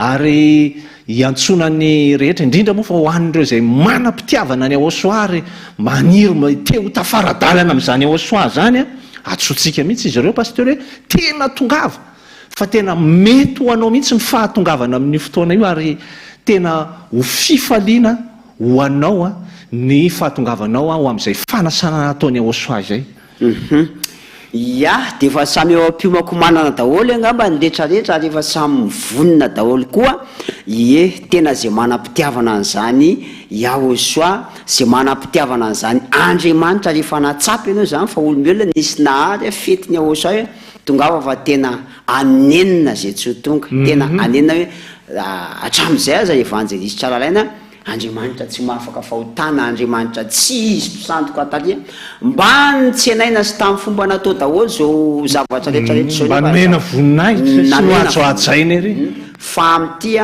ary iantsonany rehetra indrindra moa fa ho an'ireo zay manam-pitiavana ny aosoary maniry te ho tafaradalana amin'izany aosoa zany atsotsika mihitsy izy ireo pasteur hoe tena tongava fa tena mety ho anao mihitsy ny fahatongavana amin'ny fotoana io ary tena ho fifaliana ho anao ny fahatongavanao ho amin'izay fanasana ataony aosoa zay. Ya, de efa samy eo am-piomakomanana daholo angamba ny rehetrarehetra ary efa samy vonina daholo koa tena zay manam-pitiavana an'izany yahosoa, zay manam-pitiavana an'izany Andriamanitra rehefa natsapy ianao zany fa olombelona nisy nahary fetiny yahosoa hoe tongava fa tena anenina zay tsy ho tonga, tena anenina hoe hatramin'izay aza evanjelisy tsara laina Andriamanitra tsy mahafaka fahotana, Andriamanitra tsy izy mpisandoka atalia mba nitsenaina sy tamin'ny fomba natao daholo zao zavatra rehetrarehetra mba nomena voninahitra sy nohatsoatsaina ery fa am'ty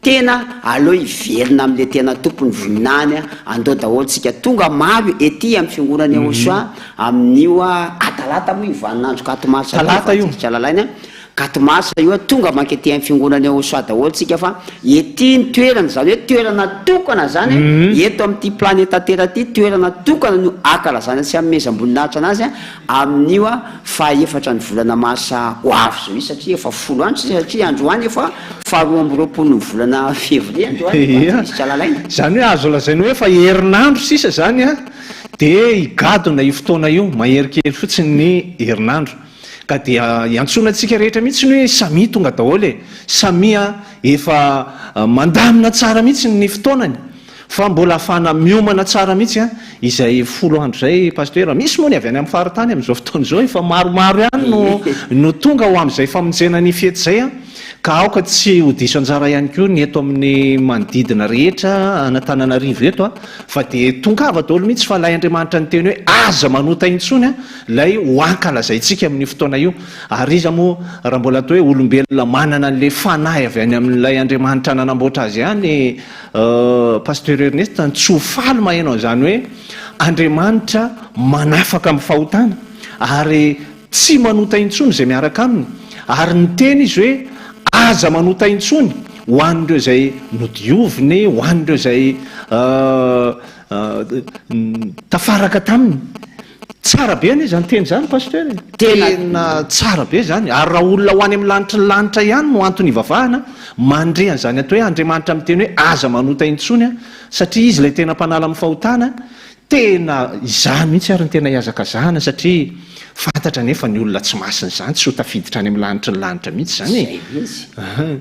tena aloha ivelona amin'le tena tompony voninany andao daholo tsika tonga mavy ety amin'ny fiangonana yahosoa amin'io atalata moa ivaninandro katomasa talata io lalaina katomasa io tonga mankety amin'ny fiangonana yahosoa daholo tsika fa ety ny toerana zany hoe toerana tokana zany eto amin'ity planeta tera ty toerana tokana no akala zany sy am'mezam-boninahitra anazy amin'io fahaefatra ny volana masa ho avy zao izy satria efa 10 andro satria androany efa 12 ny volana février androany izy tsalalaina zany hoe azo lazainy hoe fa herinandro sisa zany de igadona io fotoana io maherikely fotsiny ny herinandro ka dia iantsonantsika rehetra mihitsy ny hoe samy tonga daholo samia efa mandamina tsara mihitsy ny fotoanany fa mbola afana miomana tsara mihitsy izay 10 andro zay pasteur misy moa ny avy any amin'ny faritany amin'izao fotoana zao efa maromaro ihany no tonga ho amin'izay famonjena ny fety zay ka aoka tsy ho diso anjara ihany koa ny eto amin'ny manodidina rehetra anatananarivo eto fa de tongava daholo mihitsy fa lay Andriamanitra ny teny hoe aza manota intsony lay ho ankalazaintsika amin'ny fotoana io ary iza moa raha mbola atao hoe olombelona manana an'le fanahy avy any amin'ilay Andriamanitra nanamboatra azy ihany pasteur Ernest tsy ho faly mahainao zany hoe Andriamanitra manafaka amin'ny fahotana ary tsy manota intsony zay miaraka aminy ary ny teny izy hoe aza manota intsony ho an'ireo zay nodioviny ho an'ireo zay tafaraka taminy tsara be anie zany teny zany pasteur tena tsara be zany ary raha olona ho any amin'ny lanitra ny lanitra ihany no antony ivavahana mandre an'izany atao hoe Andriamanitra miteny hoe aza manota intsony satria izy lay tena mpanala amin'ny fahotana tena izany mihitsy ary ny tena iazakazahana satria fantatra nefa ny olona tsy masiny zany tsy ho tafiditra any amin'ny lanitra ny lanitra mihitsy zany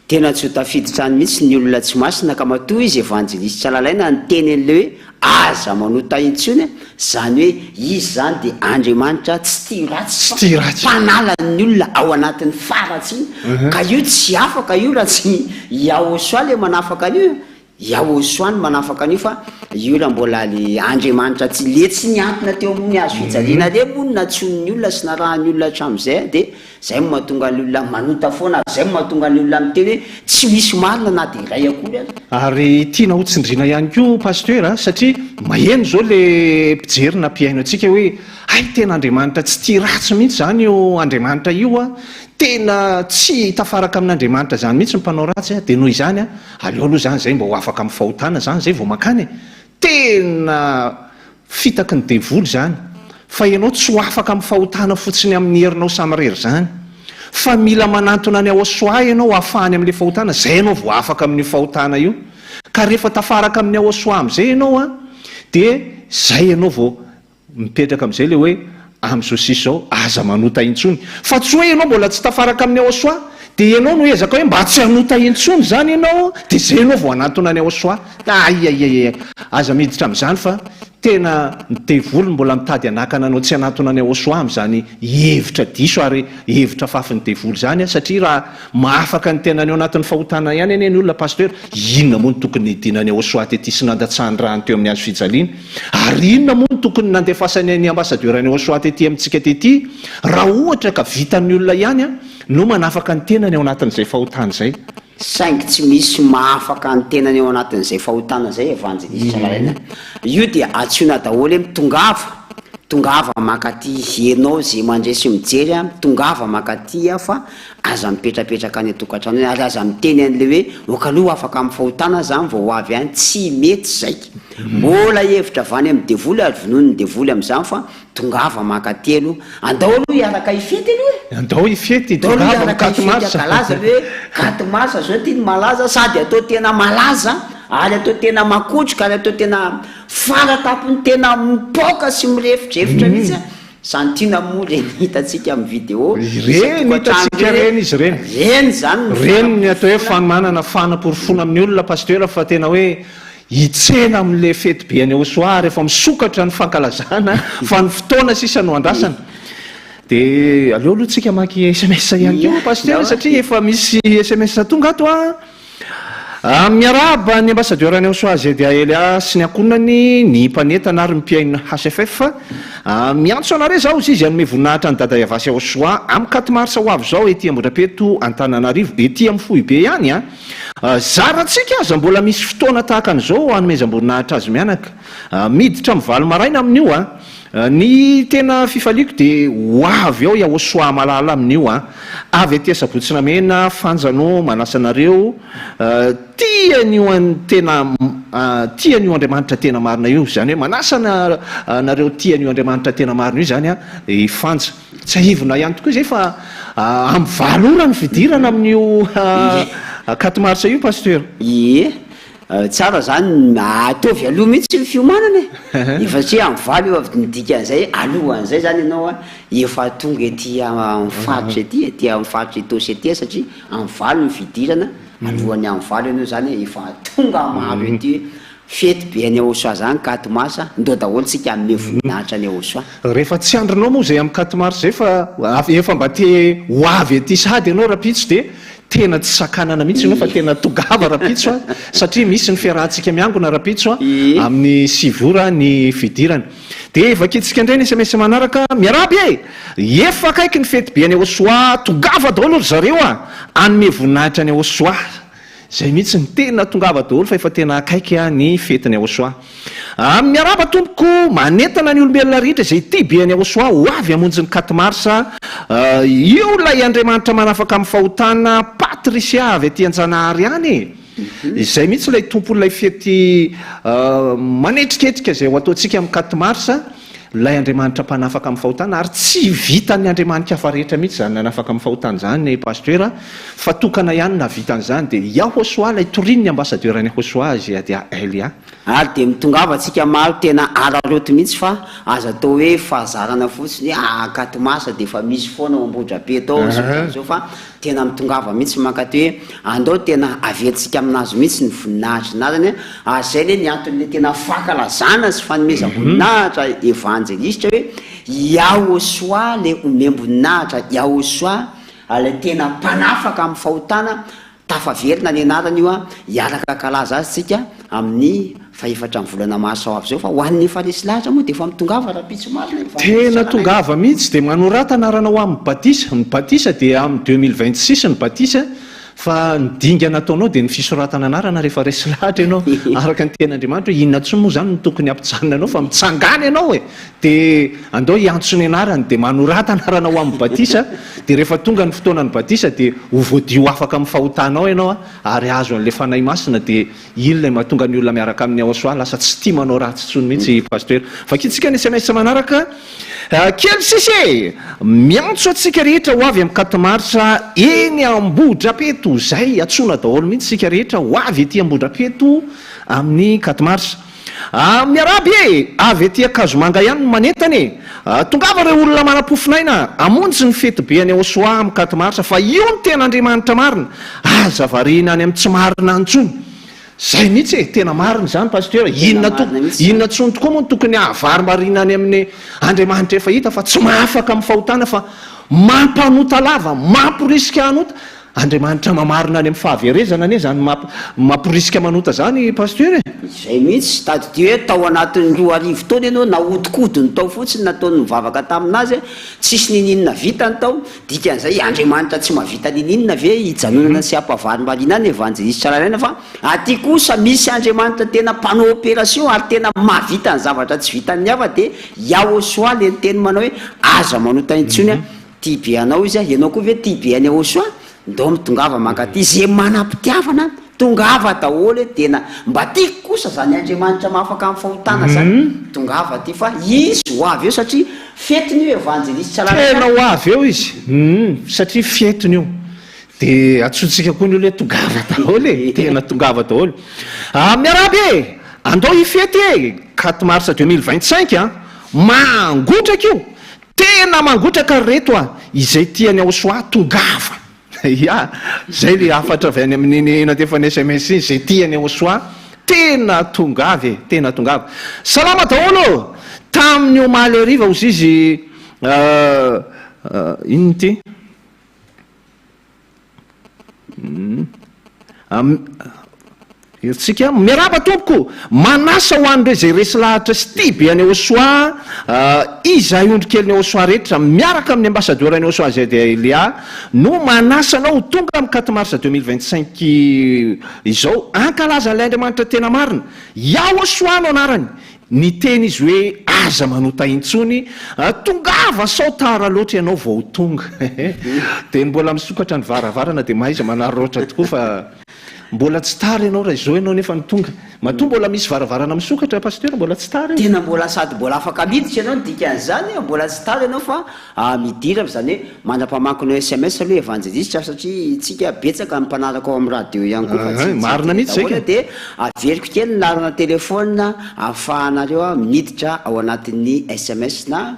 tena tsy ho tafiditra any mihitsy ny olona tsy masina ka matoa izy evanjelisy tsalalaina ny teny an'le hoe aza manota intsony zany hoe izy zany de Andriamanitra tsy tia ratsy mpanala ny olona ao anatin'ny faratsy iny ka io tsy afaka io raha tsy yahosoa le manafaka an'io yahosoa ny manafaka an'io fa io raha mbola le Andriamanitra tsy le tsy niantona teo amin'ny hazo fijaliana le monina tson'ny olona sy narahany olona hatramin'izay de zay mo mahatonga ny olona manota foana zay mo mahatonga ny olona miteny hoe tsy misy marina na de iray akory ary tiana ho tsindrina ihany koa pasteur satria maheno zao le mpijery na mpiaino antsika hoe ay tena Andriamanitra tsy tia ratsy mihitsy zany io Andriamanitra io tena tsy tafaraka amin'Andriamanitra zany mihitsy mpanao ratsy de noho izany aleo aloha zany zay mba ho afaka amin'ny fahotana zany zay vao makany tena fitaky ny devoly zany fa ianao tsy ho afaka amin'ny fahotana fotsiny amin'ny herinao samirery zany fa mila manantona ny aosoa ianao ahafahany amin'le fahotana zay ianao vao afaka amin'ny fahotana io ka rehefa tafaraka amin'ny aosoa am'izay ianao de zay ianao vao mipetraka am'izay le hoe am'izao sisa zao aza manota intsony fa tsy hoe ianao mbola tsy tafaraka amin'ny aosoa de ianao no ezaka hoe mba tsy hanota intsony zany ianao de zay ianao vao anatona ny aosoa aza miditra am'izany fa tena ny devoly mbola mitady anakana anao tsy anatona ny aosoa am'izany hevitra diso ary hevitra fafin'ny devoly zany satria raha mahafaka ny tenany ao anatin'ny fahotana ihany anie ny olona pasteur inona moa ny tokony hidinany aosoa tety sy nandatsahany rahany teo amin'ny hazo fijaliana ary inona moa ny tokony nandefasany ny ambasadeurany aosoa tety amintsika tety raha ohatra ka vitan'ny olona ihany no manafaka ny tenany ao anatin'izay fahotana zay saingy tsy misy mahafaka ny tenany ao anatin'izay fahotana zay evanjelisy tsalalaina io dia atsiona daholo hoe tongava makaty ianao zay mandray sy mijery a tongava makaty a fa aza mipetrapetraka any atokantrano ary aza miteny an'le hoe okaloha afaka amin'ny fahotana zany vao avy any tsy mety zaiky mbola hevitra avany amin'ny devoly ary vonon'ny devoly am'izany fa tongava makaty aloha andao aloha hiaraka ifety aloha andao ifety tongava makaty kalaza hoe katy marsa zao ty ny malaza sady atao tena malaza ary atao tena makotroka ary atao tena faratapony tena mipoka sy mirefitrefitra mihitsy zany tiana moa reny hitatsika amin'ny vidéo reny hitatsika reny izy reny reny zany reny ny atao hoe famanana fanaporofona amin'ny olona pasteur fa tena hoe hitsena amin'le fety be any Osoa rehefa misokatra ny fankalazana fa ny fotoana sisa no andrasana de aleo aloha tsika maky SMS ihany koa pasteur satria efa misy SMS tonga ato miaraba ny ambassadeur any Osoa ZDALA sy ny ankonany ny mpanetana ary mpiaino HFF miantso anare zao izy anome voninahitra ny dada Iavasy Osoa amin'ny 4 mars ho avy zao ety Ambodrapeto Antananarivo ety amin'ny Fohibe ihany zaratsika aza mbola misy fotoana tahaka an'izao hanomezam-boninahitra azy mianaka miditra amin'ny valo maraina amin'io ny tena fifaliako de ho avy ao Osoa malala amin'io avy aty Sabotsynamena fanjano manasanareo tian'io any tena tian'io Andriamanitra tena marina io zany hoe manasana nareo tian'io Andriamanitra tena marina io zany ifanja tsy ahivona ihany tokoa zay fa amin'ny valora ny fidirana amin'io 4 mars io pasteur tsara zany ataovy aloha mihitsy ny fiomanana efa satria amin'ny valo io avy midika an'izay alohan'izay zany ianao efa tonga ety amin'ny faritra ety amin'ny faritra etosy ety satria amin'ny valo ny fidirana alohan'ny amin'ny valo ianao zany efa tonga maro ety fety be any Osoa zany 4 mars ndao daholo tsika amin'ny voninahitra any Osoa rehefa tsy andronao moa zay amin'ny 4 mars zay fa efa mba te ho avy ety sady ianao rapitso de tena tsy sakanana mihitsy ianao fa tena tongava rapitso satria misy ny fiarahantsika miangona rapitso amin'ny sivora ny fidirana de vakitsika indray ny SMS manaraka miaraby efa akaiky ny fety be any Osoa tongava daholo ry zareo anome voninahitra any Osoa zay mihitsy ny tena tongava daholo fa efa tena akaiky ny fetiny Osoa miaraba tompoko manetana ny olombelona rehetra zay ty be any Osoa ho avy hamonjy ny 4 mars io lay Andriamanitra manafaka amin'ny fahotana Patricia avy aty Anjanahary any izay mihitsy lay tompon'ilay fety manetriketrika zay ho ataontsika amin'ny 4 mars lay Andriamanitra mpanafaka amin'ny fahotana ary tsy vitan'ny Andriamanitra hafa rehetra mihitsy zany nanafaka amin'ny fahotana zany pasteur fa tokana ihany na vitan'izany de Osoa lay torin'ny ambassadeur any Osoa ZDALA ary de mitongava tsika maro tena araroto mihitsy fa aza atao hoe fahazarana fotsiny 4 mars de fa misy foana Ambodrapeto zao fa tena mitongava mihitsy makaty hoe andao tena aventsika aminazy mihitsy ny voninahitra nazany zay le ny antony tena fakalazana sy fanomezam-boninahitra evangelistra hoe Osoa le omem-boninahitra Osoa le tena mpanafaka amin'ny fahotana tafaverina ny anarany io hiaraka kalaza azy tsika amin'ny faefatra ny volana mars avy zao fa ho an'ny faresy lahatra moa de fa mitongava rapitso marina tena tongava mihitsy de manorata anarana ho amin'ny batisa de amin'ny 2026 ny batisa fa nidinga nataonao de ny fisoratana anarana rehefa resy lahatra ianao araka ny ten'Andriamanitra hoe inona tsoa moa zany no tokony ampijanona anao fa mitsangana ianao de andao hiantso ny anarany de manorata anarana ho amin'ny batisa de rehefa tonga ny fotoanany batisa de ho voadio afaka amin'ny fahotanao ianao ary azo an'le fanahy masina de ilay mahatonga ny olona miaraka amin'ny Osoa lasa tsy tia manao ratsy tsony mihitsy pasteur vakitsika ny SMS manaraka kely sisy miantso atsika rehetra ho avy amin'ny 4 mars eny Ambodrapeto zay atsona daholo mihitsy sika rehetra ho avy ety Ambodrapeto amin'ny 4 mars miaraby avy ety Kazomanga ihany no manetany tongava reo olona manapofinaina amonjy ny fety be any Osoa amin'ny 4 mars fa io ny tena Andriamanitra marina aza variana any amin'ny tsy marina antsony zay mihitsy tena marina zany pasteur inona tsony tokoa moa tokony avary marina any amin'ny Andriamanitra efa hita fa tsy mahafaka amin'ny fahotana fa mampanota lava mampirisika anota Andriamanitra mamarina any amin'ny fahaverezana anie zany mampirisika manota zany pasteur. Izay mihitsy tady hoe tao anatin'ny 2 taona ianao nahodikodo ny tao fotsiny nataony mivavaka taminazy tsisy nininona vita ny tao dikan'izay Andriamanitra tsy mahavita nininona ve hijanonana sy hampavarym-baliana ny evanjelista tsaralaina fa aty kosa misy Andriamanitra tena mpanao opération ary tena mahavita ny zavatra tsy vitan'ny hafa dia Yahoshua le teny manao hoe aza manota intsony tia be anao izy ianao koa ve tia be any Yahoshua ndao mitongava mankaty zay manam-pitiavana tongava daholo tena mba tiako kosa zany Andriamanitra mahafaka amin'ny fahotana zany tongava ty fa izy ho avy eo satria fetiny io evanjelista tena ho avy eo izy satria fetiny io dia atsotsika koa ny olo hoe tongava daholo tena tongava daholo miaraby andao hifety 4 mars 2025 mangotraka io tena mangotraka reto izay tiany Yahoshua tongava ya zay le afatra avy any amin'iny natefany SMS iny zay tiany Yahoshua tena tongava tena tongava. Salama daholo tamin'ny omaly hariva ozy izy ino ty tsika miaraba tompoko manasa ho an'ireo zay resy lahatra sy tia be any Yahoshua izahay ondrikely ny Yahoshua rehetra miaraka amin'ny ambassadeur any Yahoshua zay dia Elia no manasanao tonga amin'ny 4 mars 2025 izao ankalazan'ilay Andriamanitra tena marina Yahoshua no anarany ny teny izy hoe aza manota intsony tongava sao tara loatra ianao vao tonga dia mbola misokatra ny varavarana dia mahaiza manaroatra tokoa fa mbola tsy tara ianao raha izao ianao nefa nitonga matoa mbola misy varavarana misokatra pasteur mbola tsy tara tena mbola sady mbola afaka miditra ianao dikan'izany mbola tsy tara ianao fa midira zany hoe mandrapamankonao SMS aloha evanjelista satria tsika betsaka ny mpanaraka ao amin'ny radio ihany koa marina mihitsy zay dia averiko kely ny larana telefona ahafahanareo miditra ao anatin'ny SMS na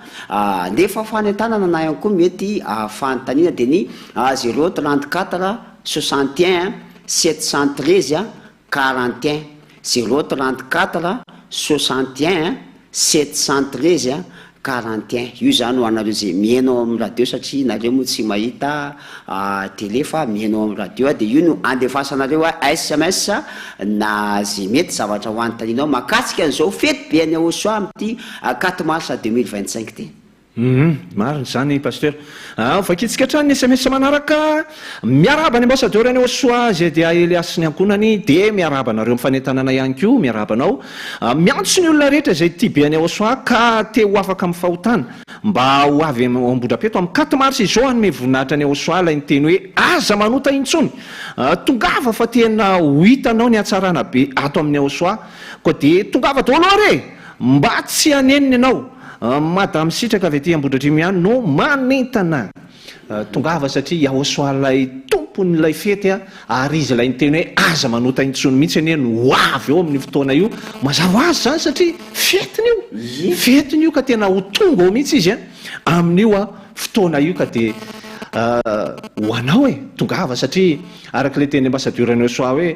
nefa fanentanana na ihany koa mety ahafahantaniana dia ny 034 61 713 41 034 61 713 41 io zany ho anareo zay mihainao amin'ny radio satria nareo moa tsy mahita télé fa mihainao amin'ny radio dia io no andefasanareo SMS na zay mety zavatra ho antanінao makasika an'izao fety be any Yahoshua amin'ity 4 mars 2025 ty marina zany pasteur vakitsika hatrany ny SMS manaraka miaraba ny ambassadeur any Yahoshua zay dia Elias ny ankonany dia miaraba nareo mifanentanana ihany koa miarabanao miantso ny olona rehetra zay tia be any Yahoshua ka te ho afaka amin'ny fahotana mba ho avy ambodrapeto amin'ny 4 mars izao any voninahitra ny Yahoshua ilay ny teny hoe aza manota intsony tongava fa tena ho hitanao ny hatsarana be ato amin'ny Yahoshua koa dia tongava daholo are mba tsy haneniny ianao madame sitraka avy aty Ambohidratrimo ihany no manentana tongava satria Yahoshua lay tompon'ilay fety ary izy ilay nyteny hoe aza manota intsony mihitsy anie no ho avy eo amin'ny fotoana io mazava azy zany satria fetiny io ka tena ho tonga ao mihitsy izy amin'io fotoana io ka dia ho anao tongava satria arak'ilay teny ambassadeur any Yahoshua hoe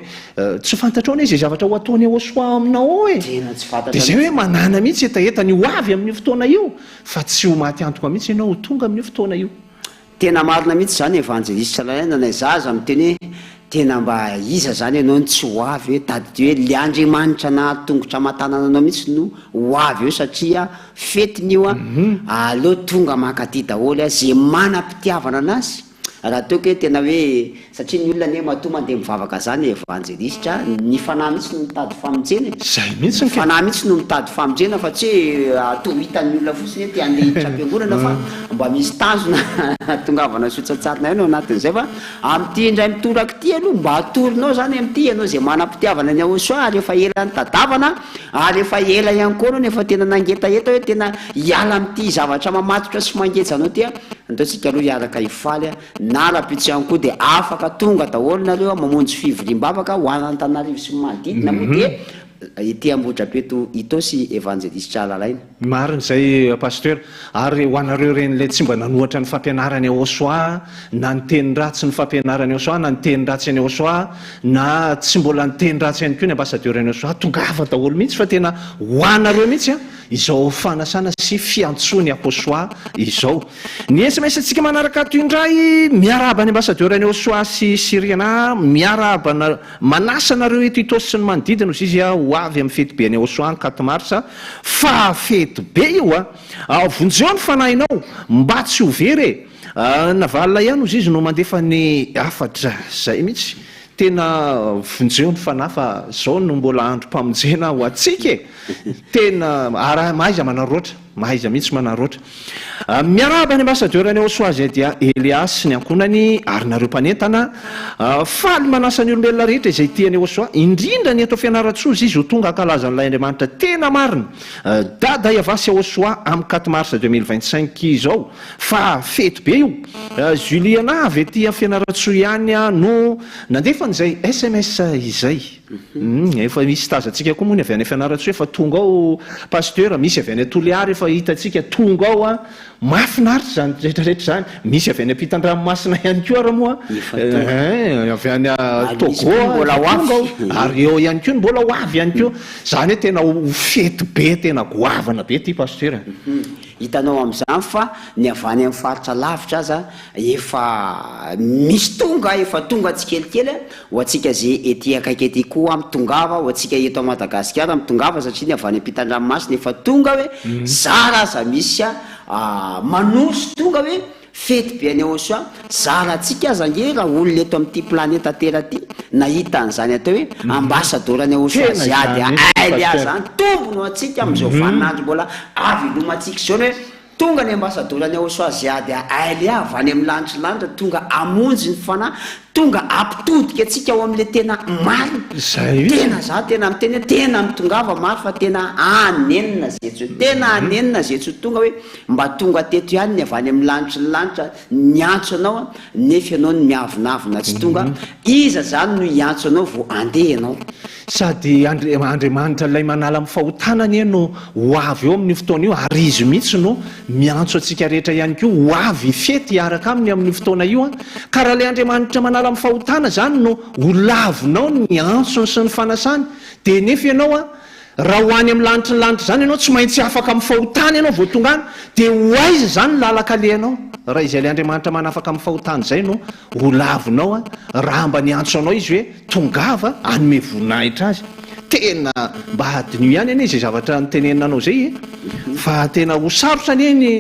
tsy fantatrao izay zavatra ho ataony Yahoshua aminao ao tena tsy fantatra dia zay hoe manana mihitsy etaetany ho avy amin'io fotoana io fa tsy ho maty antoka mihitsy ianao ho tonga amin'io fotoana io tena marina mihitsy zany evanjelista tsaralaina na zaza miteny hoe tena mba iza zany ianao ny tsy ho avy hoe tady hoe le Andriamanitra na tongotra aman-tanananao mihitsy no ho avy eo satria fetiny io aleo tonga mankaty daholo zay manam-pitiavana anazy raha toaka hoe tena hoe satria ny olona ne matoa mandeha mivavaka zany evanjelista ny fanahy mihitsy no mitady famonjena zay mihitsy ny fanahy mihitsy no mitady famonjena fa tsy hoe atao hitan'ny olona fotsiny hoe te andeha hiditra am-piangonana fa mba misy tanjona tongavana sotsatsarina io anatin'izay fa amin'ity indray mitoraka ity aloha mba atorinao zany amin'ity ianao zay manam-pitiavana ny Yahoshua rehefa ela ny tadavana ary rehefa ela ihany koa anao nefa tena nangetaheta hoe tena hiala amin'ity zavatra mamatotra sy mangetsa anao ty antaontsika aloha hiaraka hifaly na rapitsy ihany koa dia afaka tonga daholo nareo mamonjy fivoriam-bavaka ho an'Antananarivo sy manodidina moa dia ity Ambohidrapeto ito sy evanjelista Lalaina marina zay pasteur ary ho anareo ren'ilay tsy mba nanohatra ny fampianarany Yahoshua na ny teny ratsy ny fampianarany Yahoshua na ny teny ratsy any Yahoshua na tsy mbola ny teny ratsy ihany koa ny ambassadeur any Yahoshua tongava daholo mihitsy fa tena ho anareo mihitsy izao fanasana sy fiantsony aposoa izao. Ny SMS antsika manaraka toy indray miaraba ny ambassadeur-ny Osoa sy Siriana, miaraba manasanareo eto Itosy sy ny manodidina izy izy ho avy amin'ny fety be any Osoa 4 marsa fa fety be io vonjeo ny fanahinao mba tsy ho very navalina ihany izy izy no mandefa ny afatra zay mihitsy tena vonjeo ny fanahy fa zao no mbola andro mpamonjena ho atsika tena mahaiza manaroatra mahaiza mihitsy manaroatra. Miaraba ny ambassadeur-ny Osoa zay dia Elias ny ankonany ary nareo mpanentana faly manasa ny olombelona rehetra izay tiany Osoa indrindra ny eto fianaratsoa izy ho tonga akalazan'ilay Andriamanitra tena marina dada iavasy Osoa amin'ny 4 mars 2025 izao fa fety be io. Juliana avy ety amin'ny fianaratsoa ihany no nandefa n'izay SMS izay. Efa misy tazantsika koa moa ny avy any fianaratsoa efa tonga ao pasteur, misy avy any Toliary efa hitantsika tonga ao mahafinaritra zany rehetrarehetra zany, misy avy any ampitan-dranomasina ihany koa raha moa avy any Togo mbola hoavy ary eo ihany koa mbola hoavy ihany koa zany hoe tena ho fety be tena goavana be ty pasteur. Hitanao amin'izany fa ny avy any amin'ny faritra lavitra aza efa misy tonga efa tonga tsikelikely ho antsika zay ety akaiky ety koa amin'ny Tongava ho antsika eto Madagasikara amin'ny Tongava satria ny avy any ampitan-dranomasina efa tonga hoe zara aza misy manosy tonga hoe fety be any Osoa zara atsika aza nge raha olona eto amin'ity planeta Terre ty nahita an'izany atao hoe ambassadeur-ny Osoa ziady aily aza tombony atsika amin'izao vaninandro mbola avy lomatsika zao hoe tonga ny ambassadeur-ny Osoa ziady aily avy any amin'ny lanitry tonga amonjy ny fanahy tonga ampitodika atsika ao amin'le tena marina tena za tena miteny tena mitongava maro fa tena anenina zetso tena anenina zetso tonga hoe mba tonga teto ihany ny avy any amin'ny lanitra ny antso anao nefa ianao ny miavinavina tsy tonga iza zany no iantso anao vo andeha ianao sady Andriamanitra lay manala amin'ny fahotanany no ho avy eo amin'ny fotoana io ary izy mihitsy no miantso atsika rehetra ihany koa ho avy fety hiaraka aminy amin'ny fotoana io ka raha lay Andriamanitra manala amin'ny fahotana zany no ho lavinao ny antsony sy ny fanasany dia nefa ianao raha ho any amin'ny lanitra zany ianao tsy maintsy afaka amin'ny fahotana ianao vo tonga any dia ho aiza zany lalaka lehanao raha izay le Andriamanitra manafaka amin'ny fahotana zay no ho lavinao raha mba ny antso anao izy hoe tongava anome voninahitra azy tena mba adinio ihany anie zay zavatra nitenenanao zay fa tena ho sarotra anie ny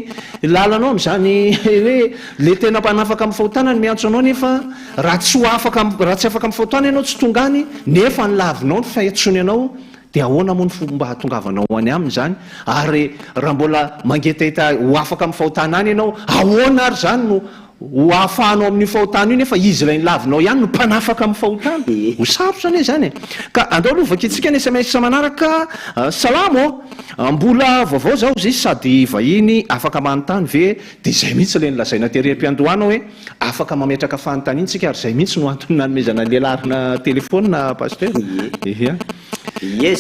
lalanao amin'izany hoe le tena mpanafaka amin'ny fahotana ny miantso anao nefa raha tsy afaka amin'ny fahotana ianao tsy tonga any nefa ny lavinao ny fahatsony anao dia ahoana moa ny fomba hatongavanao any aminy zany ary raha mbola mangetahita ho afaka amin'ny fahotana any ianao ahoana ary zany no ho ahafahanao amin'ny fahotana io nefa izy ilay ny lavinao ihany no mpanafaka amin'ny fahotana ho sarotra anie zany ka andao aloha vakitsika ny SMS manaraka salamo mbola vaovao zaho izy sady vahiny afaka manontany ve dia zay mihitsy le nilazaina terim-piandohana hoe afaka mametraka fanontaniana tsika ary zay mihitsy no antony nanomezana lehilarina telefona pasteur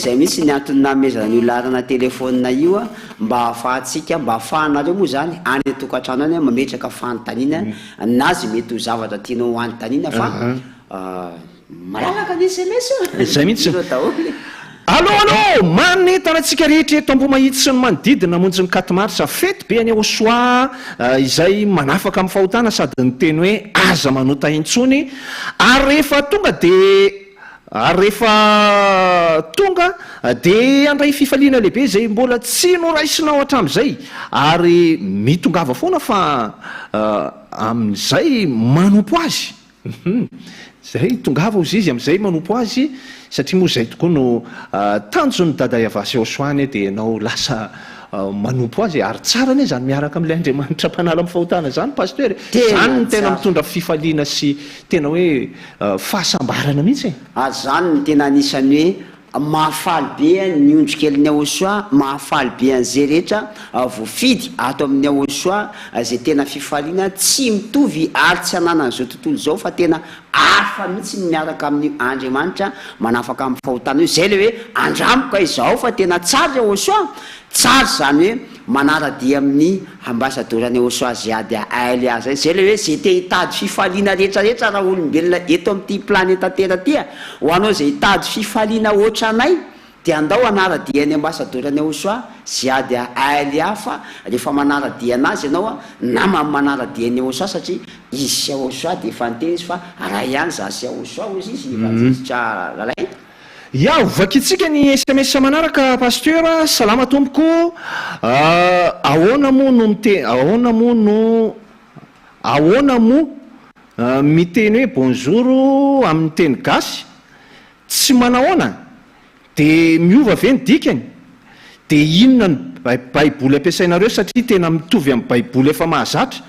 zay mihitsy ny antony nanomezana ny larina telefona io mba ahafahantsika mba ahafahanareo moa zany any tokantrano any mametraka fanontaniana nazy mety ho zavatra tianao hoanontaniana fa malalaka ny SMS zay mihitsy allo manentana antsika rehetra eto Ambomahitsy sy ny manodidina namonjy ny 4 marsa fety be any Osoa izay manafaka amin'ny fahotana sady ny teny hoe aza manota intsony ary rehefa tonga dia andray fifaliana lehibe zay mbola tsy noraisinao hatramin'izay ary mitongava foana fa amin'izay manompo azy zay tongava ozy izy amin'izay manompo azy satria moa zay tokoa no tanjony dada iavasy Osoany dia ianao lasa manompo azy ary tsara anie zany miaraka amin'ilay Andriamanitra mpanala amin'ny fahotana zany pasteur zany ny tena mitondra fifaliana sy tena hoe fahasambarana mihitsy zany ny tena anisany hoe mahafaly be ny ondrokeliny Osoa mahafaly be an'izay rehetra voafidy ato amin'ny Osoa zay tena fifaliana tsy mitovy ary tsy ananan'izao tontolo zao fa tena hafa mihitsy ny miaraka amin'ny Andriamanitra manafaka amin'ny fahotana io zay le hoe andramboka izao fa tena tsara Osoa tsara zany hoe manara-dia amin'ny ambassadeur-ny Osoa ziady aily azy zay le hoe zay te hitady fifaliana rehetrarehetra raha olombelona eto amin'ity planeta Terre ty ho anao zay hitady fifaliana ohatranay dia andao anaradiany ambasadorany osoa zy ady aly hafa rehefa manaradia anazy ianao a nama manaradiany osoa satria izy sy osoa de efa nteny izy fa raha ihany za sy osoa ozy izy evanjelitra lalay ya vakitsika ny sms manaraka pasteur salama tompoko ahoana moa no miteny hoe bonjour amin'ny teny gasy tsy manahoana de miova ve ny dikany de inona ny baiboly ampiasainareo satria tena mitovy amin'ny baiboly efa mahazatra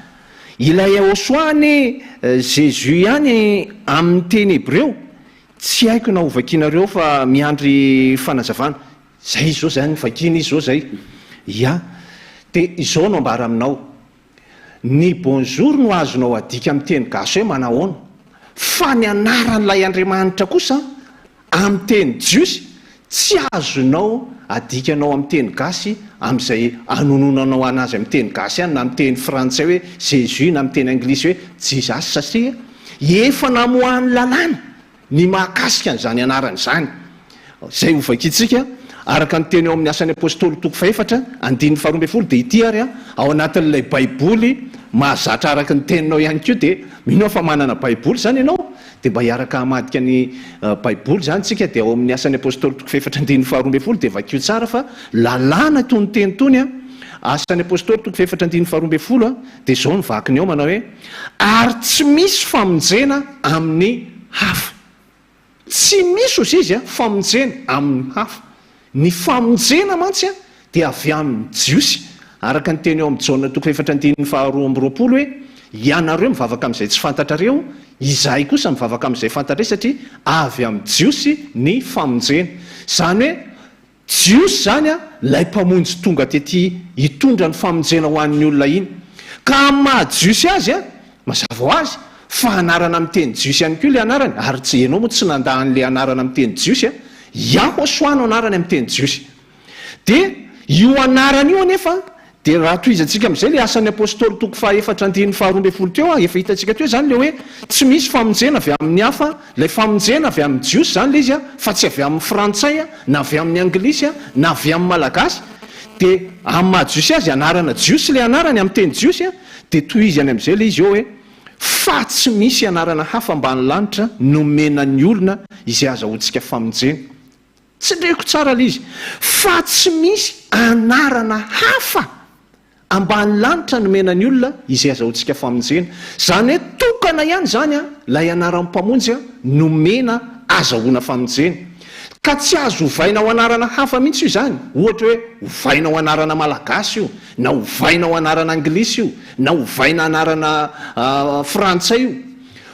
ilay aosoany Jésus ihany amin'ny teny hebreo tsy haiko na hovakinareo fa miandry fanazavana zay zao zany vakina izy zao zay ya de izao no ambara aminao ny bonjour no azonao adika amin'ny teny gasy hoe manahoana fa ny anaran'ilay Andriamanitra kosa amin'ny teny jiosy tsy azonao adikanao amin'ny teny gasy amin'izay anononanao anazy amin'ny teny gasy ihany na amin'ny teny frantsay hoe Jésus na amin'ny teny anglisy hoe Jesus satria efa namoahany lalàna ny mahakasika an'izany anarany izany zay ho vakitsika araka ny teny eo amin'ny asan'ny apôstôly toko 4:12 de ity ary ao anatin'ilay baiboly mahazatra araka ny teninao ihany koa de mino fa manana baiboly zany ianao de mba hiaraka hamadika ny baiboly zany tsika de ao amin'ny asan'ny apôstôly toko 4:12 de vakio tsara fa lalàna tony teny tony asan'ny apôstôly toko 4:12 de zao ny vakiny ao manao hoe ary tsy misy famonjena amin'ny hafa tsy misy ozy izy famonjena amin'ny hafa ny famonjena mantsy dia avy amin'ny jiosy araka ny teny eo amin'ny Jaona toko 4:12 hoe ianareo mivavaka amin'izay tsy fantatrareo izahay kosa mivavaka amin'izay fantatreo satria avy amin'ny jiosy ny famonjena zany hoe jiosy zany lay mpamonjy tonga tety hitondra ny famonjena ho an'ny olona iny ka mahajiosy azy mazava ho azy fa anarana amin'ny teny jiosy ihany koa le anarany ary tsy ianao moa tsy nandahan'le anarana amin'ny teny jiosy Yahoshua no anarany amin'ny teny jiosy de io anarany io anefa de raha toizantsika amin'izay le asan'ny apôstôly toko 4:12 teo efa hitantsika teo zany le hoe tsy misy famonjena avy amin'ny hafa lay famonjena avy amin'ny jiosy zany le izy fa tsy avy amin'ny frantsay na avy amin'ny anglisy na avy amin'ny malagasy de amin'ny mahajiosy azy anarana jiosy le anarany amin'ny teny jiosy de toy izy any amin'izay le izy eo hoe fa tsy misy anarana hafa ambany lanitra nomena ny olona izay azahoantsika famonjena tsy ndreko tsara le izy fa tsy misy anarana hafa ambany lanitra nomena ny olona izay azahoantsika famonjena zany hoe tokana ihany zany lay anaran'ny mpamonjy nomena azahoana famonjena ka tsy azo hovaina ao anarana hafa mihitsy io zany ohatra hoe hovaina ao anarana malagasy io na hovaina ao anarana anglisy io na hovaina anarana frantsay io